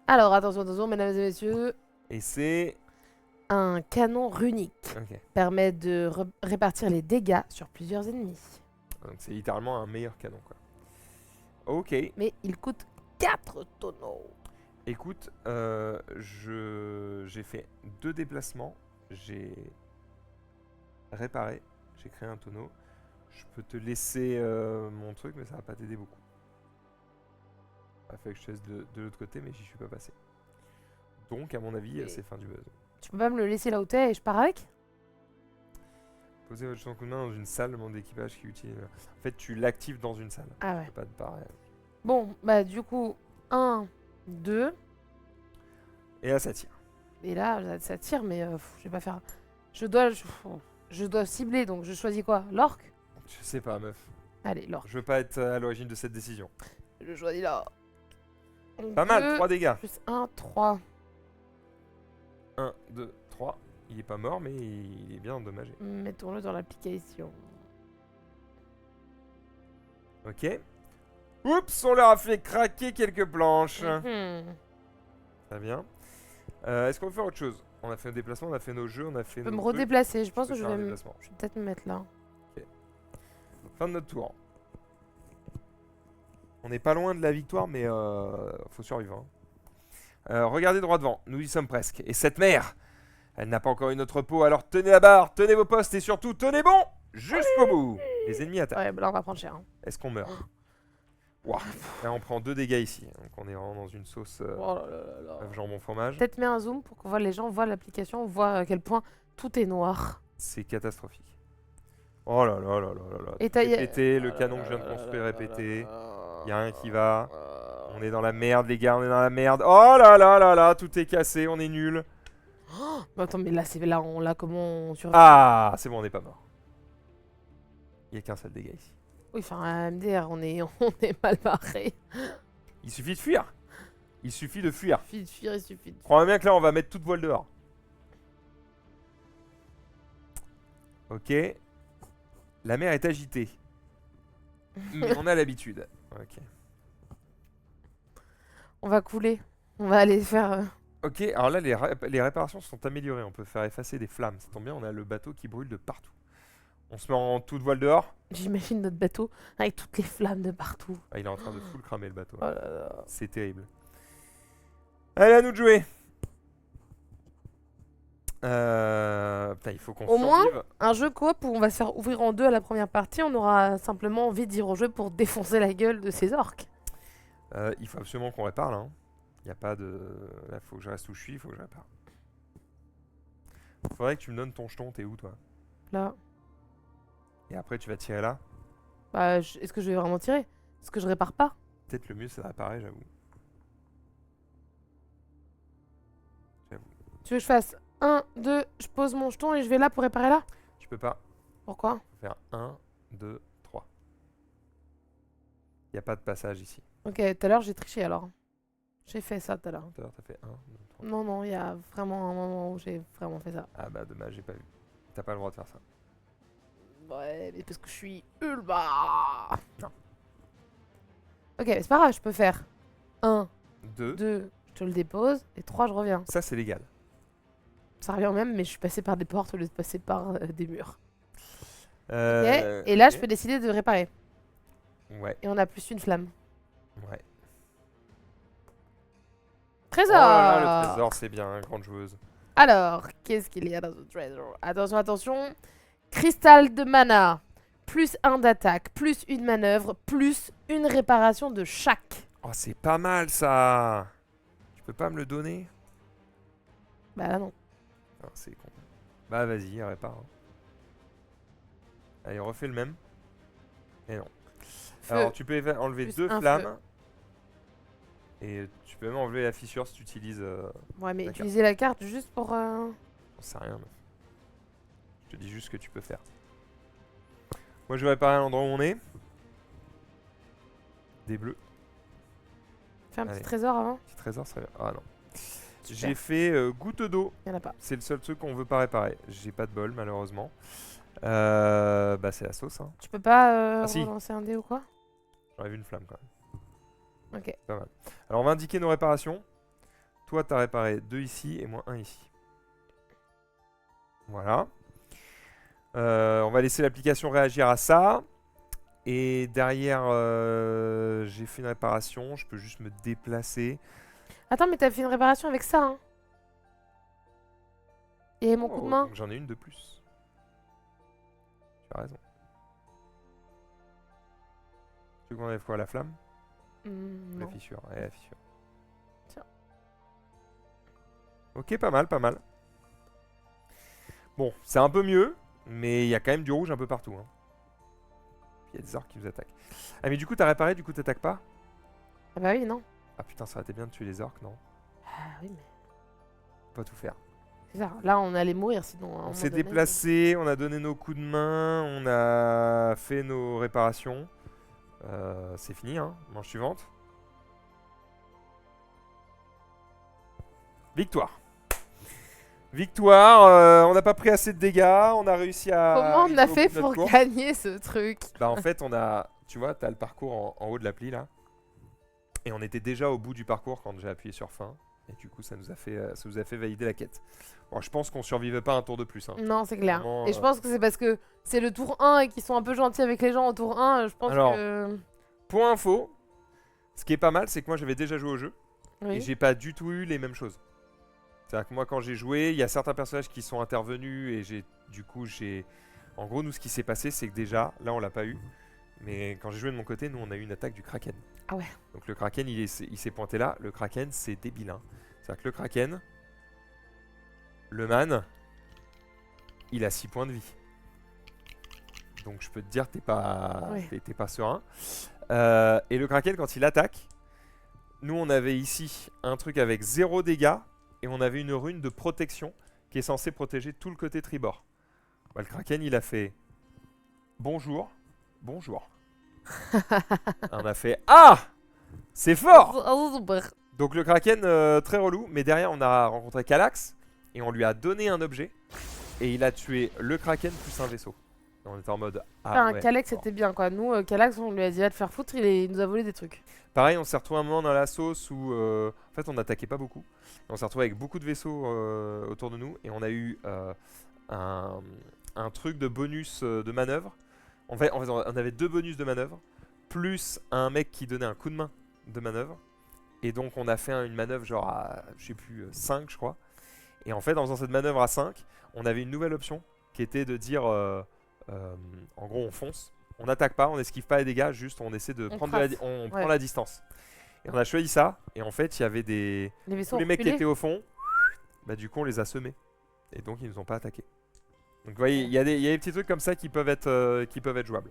[SPEAKER 2] Alors, attention, attention, mesdames et messieurs.
[SPEAKER 1] Et c'est...
[SPEAKER 2] Un canon runique
[SPEAKER 1] Ok.
[SPEAKER 2] permet de répartir les dégâts sur plusieurs ennemis.
[SPEAKER 1] Donc c'est littéralement un meilleur canon quoi. Ok.
[SPEAKER 2] Mais il coûte 4 tonneaux.
[SPEAKER 1] Écoute, j'ai fait 2 déplacements. J'ai réparé. J'ai créé un tonneau. Je peux te laisser mon truc, mais ça va pas t'aider beaucoup. Ça fait que je te laisse de l'autre côté, mais j'y suis pas passé. Donc, à mon avis,
[SPEAKER 2] Et-
[SPEAKER 1] c'est fin du buzz.
[SPEAKER 2] Tu peux pas me le laisser là où t'es et je pars avec?
[SPEAKER 1] Posez votre champ de coup de main dans une salle, le membre d'équipage qui utilise. En fait, tu l'actives dans une salle.
[SPEAKER 2] Ah ouais.
[SPEAKER 1] Pas de barrière.
[SPEAKER 2] Bon, bah du coup, 1, 2.
[SPEAKER 1] Et là, ça tire.
[SPEAKER 2] Et là, ça tire, mais je vais pas faire. Je dois cibler, donc je choisis quoi? L'orque?
[SPEAKER 1] Je sais pas, meuf.
[SPEAKER 2] Allez, l'orque.
[SPEAKER 1] Je veux pas être à l'origine de cette décision.
[SPEAKER 2] Je choisis là.
[SPEAKER 1] Pas mal, 3 dégâts.
[SPEAKER 2] Plus 1, 3.
[SPEAKER 1] 1, 2, 3. Il est pas mort, mais il est bien endommagé.
[SPEAKER 2] Mettons-le dans l'application.
[SPEAKER 1] Ok. Oups, on leur a fait craquer quelques planches.
[SPEAKER 2] Mhm.
[SPEAKER 1] Très bien. Est-ce qu'on peut faire autre chose? On a fait un déplacement, on a fait nos jeux, on a fait
[SPEAKER 2] Je peux
[SPEAKER 1] nos
[SPEAKER 2] me
[SPEAKER 1] trucs.
[SPEAKER 2] redéplacer. Je pense
[SPEAKER 1] peux
[SPEAKER 2] que je
[SPEAKER 1] faire
[SPEAKER 2] vais,
[SPEAKER 1] un
[SPEAKER 2] me...
[SPEAKER 1] déplacement.
[SPEAKER 2] je vais peut-être me mettre là.
[SPEAKER 1] Fin de notre tour. On n'est pas loin de la victoire, mais faut survivre. Hein. Regardez droit devant, nous y sommes presque. Et cette mer, elle n'a pas encore eu notre repos, alors tenez la barre, tenez vos postes et surtout tenez bon jusqu'au bout. Les ennemis attaquent.
[SPEAKER 2] Ouais, bah là on va prendre cher, hein.
[SPEAKER 1] Est-ce qu'on meurt? Ouah. Là on prend 2 dégâts ici, donc on est vraiment dans une sauce
[SPEAKER 2] Oh là là là là.
[SPEAKER 1] œuf jambon fromage.
[SPEAKER 2] Peut-être mets un zoom pour que les gens voient l'application, voient à quel point tout est noir.
[SPEAKER 1] C'est catastrophique. Oh là là là là là là.
[SPEAKER 2] Et
[SPEAKER 1] Tout est
[SPEAKER 2] t'as-
[SPEAKER 1] pété, le canon que je viens de construire est pété. Y a rien qui va. On est dans la merde les gars, on est dans la merde. Oh là là là là, tout est cassé, on est nul.
[SPEAKER 2] Mais attends, mais là, comment on survit?
[SPEAKER 1] Ah, c'est bon, on n'est pas mort. Il n'y a qu'un seul dégât ici.
[SPEAKER 2] Oui, enfin, à MDR, on est mal barré.
[SPEAKER 1] Il suffit de fuir. Il suffit de fuir.
[SPEAKER 2] Il suffit de fuir, il suffit de fuir.
[SPEAKER 1] Crois bien que là, on va mettre toute voile dehors. Ok. La mer est agitée. Mais on a l'habitude. Ok.
[SPEAKER 2] On va couler. On va aller faire.
[SPEAKER 1] Ok, alors là, les réparations sont améliorées. On peut faire effacer des flammes. Ça tombe bien, on a le bateau qui brûle de partout. On se met en toute voile dehors.
[SPEAKER 2] J'imagine notre bateau avec toutes les flammes de partout.
[SPEAKER 1] Ah, il est en train de full cramer le bateau.
[SPEAKER 2] Oh là là.
[SPEAKER 1] C'est terrible. Allez, à nous de jouer. Putain, il faut qu'on
[SPEAKER 2] Au moins,
[SPEAKER 1] survive.
[SPEAKER 2] un jeu coop où on va se faire ouvrir en deux à la première partie, on aura simplement envie d'y rejouer pour défoncer la gueule de ces orques.
[SPEAKER 1] Il faut absolument qu'on répare là. Il y a pas de... Là, faut que je reste où je suis, il faut que je répare. Faudrait que tu me donnes ton jeton, t'es où toi?
[SPEAKER 2] Là.
[SPEAKER 1] Et après tu vas tirer là.
[SPEAKER 2] Bah, est-ce que je vais vraiment tirer? Est-ce que je répare pas?
[SPEAKER 1] Peut-être le mieux c'est de réparer, j'avoue.
[SPEAKER 2] Tu veux que je fasse 1, 2, je pose mon jeton et je vais là pour réparer là?
[SPEAKER 1] Tu peux pas
[SPEAKER 2] Pourquoi?
[SPEAKER 1] faire 1, 2, 3. Il n'y a pas de passage ici.
[SPEAKER 2] Ok, tout à l'heure j'ai triché alors. J'ai fait ça tout à l'heure.
[SPEAKER 1] Tout à l'heure t'as fait 1, 2, 3.
[SPEAKER 2] Non, non, il y a vraiment un moment où j'ai vraiment fait ça.
[SPEAKER 1] Ah bah dommage, j'ai pas vu. T'as pas le droit de faire ça.
[SPEAKER 2] Ouais, mais parce que je suis ultra. Non. Ok, mais c'est pas grave, je peux faire 1,
[SPEAKER 1] 2.
[SPEAKER 2] 2, je te le dépose, et 3, je reviens.
[SPEAKER 1] Ça c'est légal.
[SPEAKER 2] Ça revient au même, mais je suis passé par des portes au lieu de passer par des murs. Ok, et là,
[SPEAKER 1] Ok.
[SPEAKER 2] je peux décider de réparer.
[SPEAKER 1] Ouais,
[SPEAKER 2] Et on a plus une flamme.
[SPEAKER 1] ouais.
[SPEAKER 2] Trésor!
[SPEAKER 1] Oh là là, le trésor c'est bien, grande joueuse.
[SPEAKER 2] Alors, qu'est-ce qu'il y a dans ce trésor? Attention, attention. Cristal de mana. Plus 1 d'attaque, plus une manœuvre, plus une réparation de chaque.
[SPEAKER 1] Oh c'est pas mal ça. Tu peux pas me le donner?
[SPEAKER 2] Bah là, non.
[SPEAKER 1] Ah, c'est con. Bah vas-y, répare. Hein. Allez, refais le même. Et non.
[SPEAKER 2] Feu.
[SPEAKER 1] Alors tu peux enlever
[SPEAKER 2] plus
[SPEAKER 1] 2
[SPEAKER 2] un
[SPEAKER 1] flammes.
[SPEAKER 2] feu.
[SPEAKER 1] Et tu peux même enlever la fissure si tu utilises...
[SPEAKER 2] Ouais, mais
[SPEAKER 1] D'accord.
[SPEAKER 2] utiliser la carte juste pour...
[SPEAKER 1] J'en sais rien, meuf. Je te dis juste ce que tu peux faire. Moi je vais réparer l'endroit où on est. Des bleus.
[SPEAKER 2] faire un
[SPEAKER 1] Allez.
[SPEAKER 2] petit trésor avant.
[SPEAKER 1] Petit trésor, ça serait bien. Ah non.
[SPEAKER 2] Super.
[SPEAKER 1] J'ai fait goutte d'eau.
[SPEAKER 2] Il y en a pas.
[SPEAKER 1] C'est le seul truc qu'on veut pas réparer. J'ai pas de bol malheureusement. Bah c'est la sauce. Hein.
[SPEAKER 2] Tu peux pas
[SPEAKER 1] Ah, si.
[SPEAKER 2] relancer un dé ou quoi?
[SPEAKER 1] J'aurais vu une flamme quand même.
[SPEAKER 2] Ok.
[SPEAKER 1] Pas mal. Alors on va indiquer nos réparations. Toi t'as réparé 2 ici et moi 1 ici. Voilà. On va laisser l'application réagir à ça. Et derrière, j'ai fait une réparation. Je peux juste me déplacer.
[SPEAKER 2] Attends, mais t'as fait une réparation avec ça, hein? Et mon coup de
[SPEAKER 1] Oh,
[SPEAKER 2] main?
[SPEAKER 1] donc j'en ai une de plus. Tu as raison. Tu veux qu'on enlève quoi? La flamme? La
[SPEAKER 2] Non.
[SPEAKER 1] fissure. Ouais, la fissure.
[SPEAKER 2] Tiens.
[SPEAKER 1] Ok, pas mal, pas mal. Bon, c'est un peu mieux, mais il y a quand même du rouge un peu partout. Hein. Il y a des orques qui nous attaquent. Ah, mais du coup, t'as réparé, du coup, t'attaques pas?
[SPEAKER 2] Ah bah oui, non.
[SPEAKER 1] Ah putain, ça aurait été bien de tuer les orques, non?
[SPEAKER 2] Ah oui, mais...
[SPEAKER 1] Faut pas tout faire.
[SPEAKER 2] C'est ça. Là, on allait mourir sinon. à un
[SPEAKER 1] On
[SPEAKER 2] moment
[SPEAKER 1] s'est
[SPEAKER 2] donné.
[SPEAKER 1] déplacé, on a donné nos coups de main, on a fait nos réparations. C'est fini, hein. Manche suivante. Victoire. Victoire, on n'a pas pris assez de dégâts, on a réussi à...
[SPEAKER 2] Comment on
[SPEAKER 1] arriver
[SPEAKER 2] a
[SPEAKER 1] au bout
[SPEAKER 2] fait
[SPEAKER 1] de notre
[SPEAKER 2] pour
[SPEAKER 1] course.
[SPEAKER 2] gagner ce truc?
[SPEAKER 1] Bah en fait, on a... Tu vois, t'as le parcours en haut de l'appli, là. Et on était déjà au bout du parcours quand j'ai appuyé sur fin. Et du coup, ça nous a fait valider la quête. Bon, je pense qu'on survivait pas un tour de plus. Hein.
[SPEAKER 2] Non, c'est clair.
[SPEAKER 1] Vraiment,
[SPEAKER 2] Et je pense que c'est parce que c'est le tour 1 et qu'ils sont un peu gentils avec les gens au tour 1. Je pense
[SPEAKER 1] Alors,
[SPEAKER 2] que...
[SPEAKER 1] Pour info, ce qui est pas mal, c'est que moi j'avais déjà joué au jeu. Et
[SPEAKER 2] Oui.
[SPEAKER 1] j'ai pas du tout eu les mêmes choses. C'est-à-dire que moi quand j'ai joué, il y a certains personnages qui sont intervenus et j'ai... En gros, nous ce qui s'est passé, c'est que déjà, là on l'a pas eu. Mais quand j'ai joué de mon côté, nous on a eu une attaque du Kraken.
[SPEAKER 2] Ah ouais.
[SPEAKER 1] Donc le Kraken, il s'est pointé là. Le Kraken, c'est débile. Hein. C'est-à-dire que le Kraken, le man, il a 6 points de vie. Donc je peux te dire, t'es pas,
[SPEAKER 2] Ouais.
[SPEAKER 1] t'es pas serein. Et le Kraken, quand il attaque, nous on avait ici un truc avec 0 dégâts et on avait une rune de protection qui est censée protéger tout le côté tribord. Bah, le Kraken, il a fait bonjour, bonjour. On a fait ah, c'est fort.
[SPEAKER 2] Super.
[SPEAKER 1] Donc le Kraken, très relou, mais derrière on a rencontré Kallax et on lui a donné un objet et il a tué le Kraken plus un vaisseau. Et on était en mode
[SPEAKER 2] Enfin,
[SPEAKER 1] ouais,
[SPEAKER 2] Calex,
[SPEAKER 1] fort.
[SPEAKER 2] c'était bien quoi. Nous, Calax, on lui a dit va te faire foutre, il nous a volé des trucs.
[SPEAKER 1] Pareil, on s'est retrouvé un moment dans la sauce où en fait on n'attaquait pas beaucoup. Et on s'est retrouvé avec beaucoup de vaisseaux autour de nous et on a eu un truc de bonus de manœuvre. En fait, on avait 2 bonus de manœuvre plus un mec qui donnait un coup de main de manœuvre. Et donc on a fait une manœuvre genre à, je sais plus, 5 je crois. Et en fait en faisant cette manœuvre à 5, on avait une nouvelle option qui était de dire, en gros on fonce, on n'attaque pas, on n'esquive pas les dégâts, juste on essaie de
[SPEAKER 2] On
[SPEAKER 1] prendre
[SPEAKER 2] trace.
[SPEAKER 1] on
[SPEAKER 2] Ouais.
[SPEAKER 1] prend la distance. Et on a choisi ça. Et en fait, il y avait
[SPEAKER 2] Les vaisseaux
[SPEAKER 1] tous les mecs qui
[SPEAKER 2] reculés.
[SPEAKER 1] étaient au fond. Bah, du coup, on les a semés. Et donc, ils nous ont pas attaqués. Donc, vous voyez, il y a des petits trucs comme ça qui peuvent être jouables.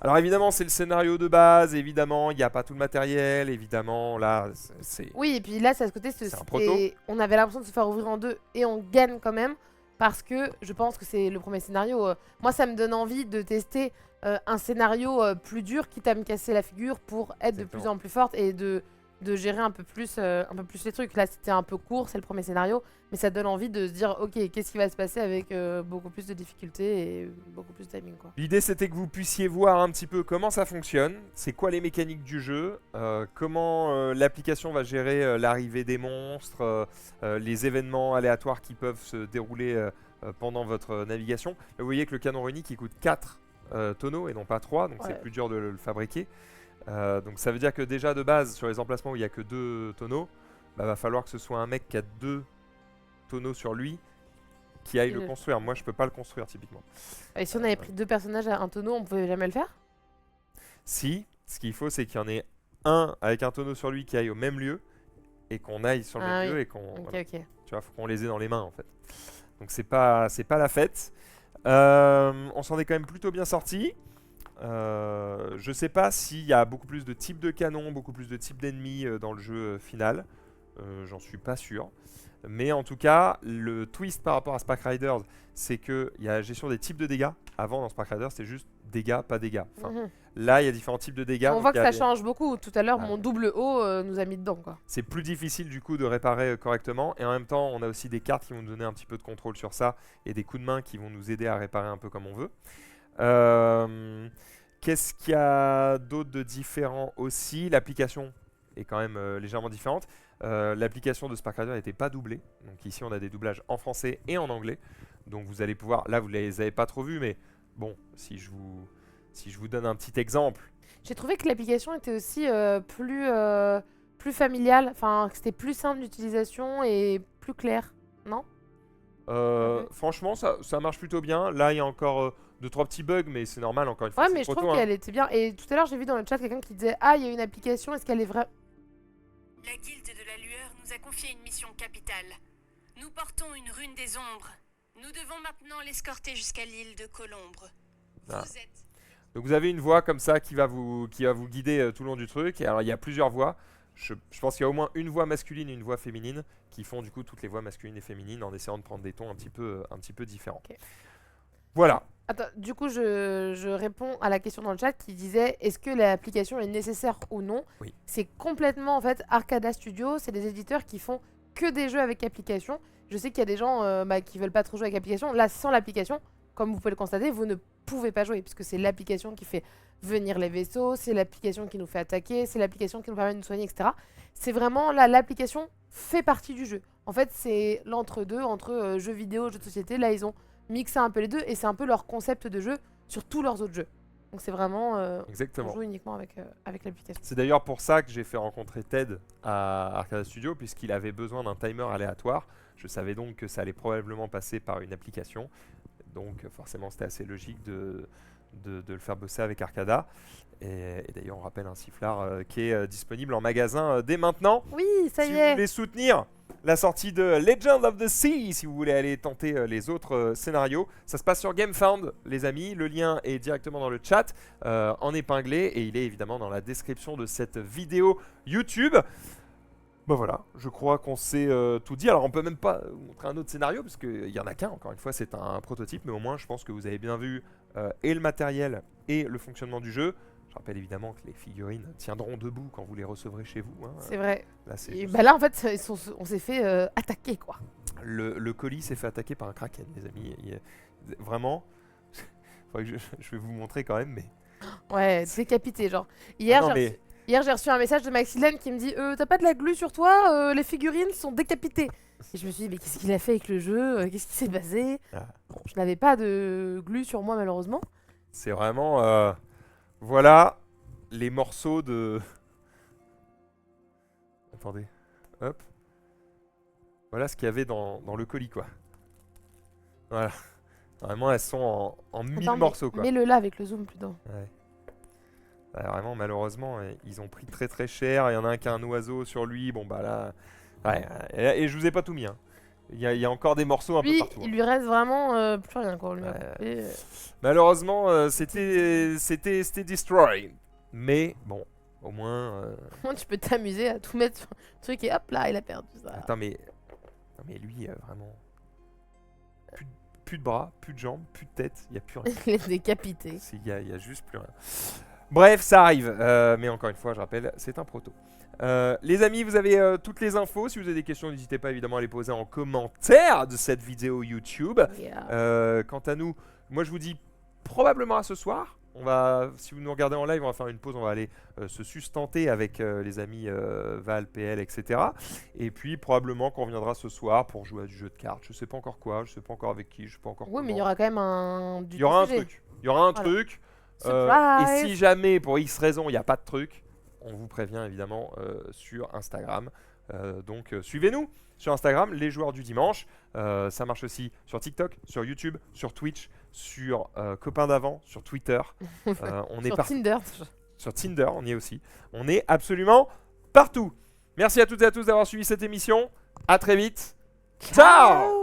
[SPEAKER 1] Alors, évidemment, c'est le scénario de base. Évidemment, il n'y a pas tout le matériel. Évidemment, là, c'est
[SPEAKER 2] Oui, et puis là, c'est à ce côté,
[SPEAKER 1] c'est un proto.
[SPEAKER 2] on avait l'impression de se faire ouvrir en deux et on gagne quand même parce que je pense que c'est le premier scénario. Moi, ça me donne envie de tester un scénario plus dur, quitte à me casser la figure pour être de plus
[SPEAKER 1] Exactement.
[SPEAKER 2] en plus forte et de gérer un peu plus les trucs. Là, c'était un peu court, c'est le premier scénario, mais ça donne envie de se dire, ok, qu'est-ce qui va se passer avec beaucoup plus de difficultés et beaucoup plus de timing, quoi.
[SPEAKER 1] L'idée c'était que vous puissiez voir un petit peu comment ça fonctionne, c'est quoi les mécaniques du jeu, comment l'application va gérer l'arrivée des monstres, les événements aléatoires qui peuvent se dérouler pendant votre navigation. Là, vous voyez que le canon runique il coûte 4 tonneaux et non pas 3, donc
[SPEAKER 2] Ouais.
[SPEAKER 1] c'est plus dur de le fabriquer. Donc ça veut dire que déjà de base sur les emplacements où il n'y a que 2 tonneaux, bah, va falloir que ce soit un mec qui a 2 tonneaux sur lui qui aille
[SPEAKER 2] Et
[SPEAKER 1] le
[SPEAKER 2] le-
[SPEAKER 1] construire. Moi je peux pas le construire typiquement.
[SPEAKER 2] Et si on avait pris deux personnages à un tonneau, on pouvait jamais le faire?
[SPEAKER 1] Si, ce qu'il faut, c'est qu'il y en ait un avec un tonneau sur lui qui aille au même lieu et qu'on aille sur le
[SPEAKER 2] Ah
[SPEAKER 1] même
[SPEAKER 2] oui.
[SPEAKER 1] lieu et qu'on.
[SPEAKER 2] Ok,
[SPEAKER 1] Voilà.
[SPEAKER 2] ok.
[SPEAKER 1] Tu vois, faut qu'on les ait dans les mains en fait. Donc c'est pas la fête. On s'en est quand même plutôt bien sorti. Je sais pas s'il y a beaucoup plus de types de canons, beaucoup plus de types d'ennemis dans le jeu final. J'en suis pas sûr. Mais en tout cas, le twist par rapport à Spark Riders, c'est qu'il y a la gestion des types de dégâts. Avant, dans Spark Riders, c'était juste dégâts, pas dégâts. Enfin,
[SPEAKER 2] Mhm.
[SPEAKER 1] là, il y a différents types de dégâts.
[SPEAKER 2] On
[SPEAKER 1] donc
[SPEAKER 2] voit que
[SPEAKER 1] il y a
[SPEAKER 2] ça
[SPEAKER 1] des-
[SPEAKER 2] change beaucoup. Tout à l'heure,
[SPEAKER 1] Ah.
[SPEAKER 2] mon double O nous a mis dedans, quoi.
[SPEAKER 1] C'est plus difficile du coup de réparer correctement. Et en même temps, on a aussi des cartes qui vont nous donner un petit peu de contrôle sur ça. Et des coups de main qui vont nous aider à réparer un peu comme on veut. Qu'est-ce qu'il y a d'autre de différent aussi? L'application est quand même légèrement différente. L'application de Spark Rider n'était pas doublée. Donc ici, on a des doublages en français et en anglais. Donc vous allez pouvoir... Là, vous ne les avez pas trop vus, mais bon, si je vous donne un petit exemple.
[SPEAKER 2] J'ai trouvé que l'application était aussi plus familiale. Enfin, que c'était plus simple d'utilisation et plus clair. Non?
[SPEAKER 1] Franchement, ça marche plutôt bien. Là, il y a encore 2-3 petits bugs, mais c'est normal, encore une fois.
[SPEAKER 2] Ouais,
[SPEAKER 1] c'est
[SPEAKER 2] mais je
[SPEAKER 1] proto,
[SPEAKER 2] trouve
[SPEAKER 1] hein.
[SPEAKER 2] qu'elle était bien. Et tout à l'heure, j'ai vu dans le chat quelqu'un qui disait, ah, il y a une application, est-ce qu'elle est vraie?
[SPEAKER 3] La Guilde de la Lueur nous a confié une mission capitale. Nous portons une rune des ombres. Nous devons maintenant l'escorter jusqu'à l'île de Colombre.
[SPEAKER 1] Ah.
[SPEAKER 3] Vous êtes...
[SPEAKER 1] Donc vous avez une voix comme ça qui va vous guider tout le long du truc. Et alors il y a plusieurs voix. Je pense qu'il y a au moins une voix masculine et une voix féminine qui font du coup toutes les voix masculines et féminines en essayant de prendre des tons un petit peu différents.
[SPEAKER 2] Ok.
[SPEAKER 1] Voilà.
[SPEAKER 2] Attends, du coup, je réponds à la question dans le chat qui disait, est-ce que l'application est nécessaire ou non?
[SPEAKER 1] Oui.
[SPEAKER 2] C'est complètement, en fait, Arcada Studio, c'est des éditeurs qui font que des jeux avec application. Je sais qu'il y a des gens qui veulent pas trop jouer avec application. Là, sans l'application, comme vous pouvez le constater, vous ne pouvez pas jouer, puisque c'est l'application qui fait venir les vaisseaux, c'est l'application qui nous fait attaquer, c'est l'application qui nous permet de nous soigner, etc. C'est vraiment, là, l'application fait partie du jeu. En fait, c'est l'entre-deux, entre jeux vidéo, jeux de société. Là, ils ont mixé un peu les deux, et c'est un peu leur concept de jeu sur tous leurs autres jeux. Donc c'est vraiment, on
[SPEAKER 1] Exactement.
[SPEAKER 2] joue uniquement avec l'application.
[SPEAKER 1] C'est d'ailleurs pour ça que j'ai fait rencontrer Ted à Arcada Studio, puisqu'il avait besoin d'un timer aléatoire. Je savais donc que ça allait probablement passer par une application. Donc forcément, c'était assez logique de le faire bosser avec Arcada. Et d'ailleurs, on rappelle un sifflard qui est disponible en magasin dès maintenant.
[SPEAKER 2] Oui, ça
[SPEAKER 1] Si
[SPEAKER 2] y
[SPEAKER 1] vous
[SPEAKER 2] est.
[SPEAKER 1] voulez soutenir la sortie de Legend of the Sea, si vous voulez aller tenter les autres scénarios, ça se passe sur GameFound, les amis. Le lien est directement dans le chat, en épinglé, et il est évidemment dans la description de cette vidéo YouTube. Bah voilà, je crois qu'on s'est tout dit. Alors on peut même pas vous montrer un autre scénario, parce qu'il y en a qu'un, encore une fois, c'est un prototype, mais au moins je pense que vous avez bien vu et le matériel et le fonctionnement du jeu. Je rappelle évidemment que les figurines tiendront debout quand vous les recevrez chez vous, hein.
[SPEAKER 2] C'est vrai.
[SPEAKER 1] Là, c'est
[SPEAKER 2] Et
[SPEAKER 1] juste-
[SPEAKER 2] bah là, en fait, on s'est fait attaquer, quoi.
[SPEAKER 1] le colis s'est fait attaquer par un kraken, les amis. Vraiment, faudrait que je vais vous montrer quand même, mais...
[SPEAKER 2] Ouais, décapité, genre. Hier,
[SPEAKER 1] Ah non,
[SPEAKER 2] j'ai
[SPEAKER 1] mais
[SPEAKER 2] reçu- hier, j'ai reçu un message de Maxilène qui me dit t'as pas de la glu sur toi? Les figurines sont décapitées. Et je me suis dit, mais qu'est-ce qu'il a fait avec le jeu? Qu'est-ce qui s'est passé?
[SPEAKER 1] Ah.
[SPEAKER 2] Bon, je n'avais pas de glu sur moi, malheureusement.
[SPEAKER 1] c'est vraiment... voilà les morceaux de... Attendez, hop. Voilà ce qu'il y avait dans le colis, quoi. Voilà. Vraiment, elles sont en 1000
[SPEAKER 2] Attends,
[SPEAKER 1] morceaux, quoi.
[SPEAKER 2] mets-le là avec le zoom plus dedans.
[SPEAKER 1] Ouais. Vraiment, malheureusement, ils ont pris très très cher. Il y en a un qui a un oiseau sur lui. Bon, bah là. Ouais, et je vous ai pas tout mis. Hein. Il y a encore des morceaux un peu
[SPEAKER 2] Lui,
[SPEAKER 1] partout.
[SPEAKER 2] il lui reste vraiment plus rien quoi. On lui a
[SPEAKER 1] Ouais.
[SPEAKER 2] coupé,
[SPEAKER 1] Malheureusement, c'était destroy. Mais bon, au moins.
[SPEAKER 2] Comment tu peux t'amuser à tout mettre sur un truc et hop là, il a perdu ça.
[SPEAKER 1] Attends, mais lui, vraiment. Plus de bras, plus de jambes, plus de tête. Il n'y a plus rien.
[SPEAKER 2] Il est décapité.
[SPEAKER 1] Il y a juste plus rien. Bref, ça arrive. Mais encore une fois, je rappelle, c'est un proto. Les amis, vous avez toutes les infos. Si vous avez des questions, n'hésitez pas évidemment à les poser en commentaire de cette vidéo YouTube.
[SPEAKER 2] Yeah.
[SPEAKER 1] Quant à nous, moi je vous dis probablement à ce soir. Si vous nous regardez en live, on va faire une pause. On va aller se sustenter avec les amis Val, PL, etc. Et puis probablement qu'on reviendra ce soir pour jouer à du jeu de cartes. Je sais pas encore quoi, je sais pas encore avec qui, je sais pas encore
[SPEAKER 2] Oui, mais il y
[SPEAKER 1] comment.
[SPEAKER 2] aura quand même
[SPEAKER 1] Il y aura un
[SPEAKER 2] TCG.
[SPEAKER 1] truc. Il y aura un
[SPEAKER 2] Voilà.
[SPEAKER 1] truc. Et
[SPEAKER 2] Surprise.
[SPEAKER 1] si jamais, pour X raison, il n'y a pas de truc, on vous prévient évidemment sur Instagram. Donc suivez-nous sur Instagram, les joueurs du dimanche. Ça marche aussi sur TikTok, sur YouTube, sur Twitch, sur Copains d'avant, sur Twitter. On est
[SPEAKER 2] Sur
[SPEAKER 1] partout.
[SPEAKER 2] Tinder.
[SPEAKER 1] Sur Tinder, on y est aussi. On est absolument partout. Merci à toutes et à tous d'avoir suivi cette émission. À très vite. Ciao.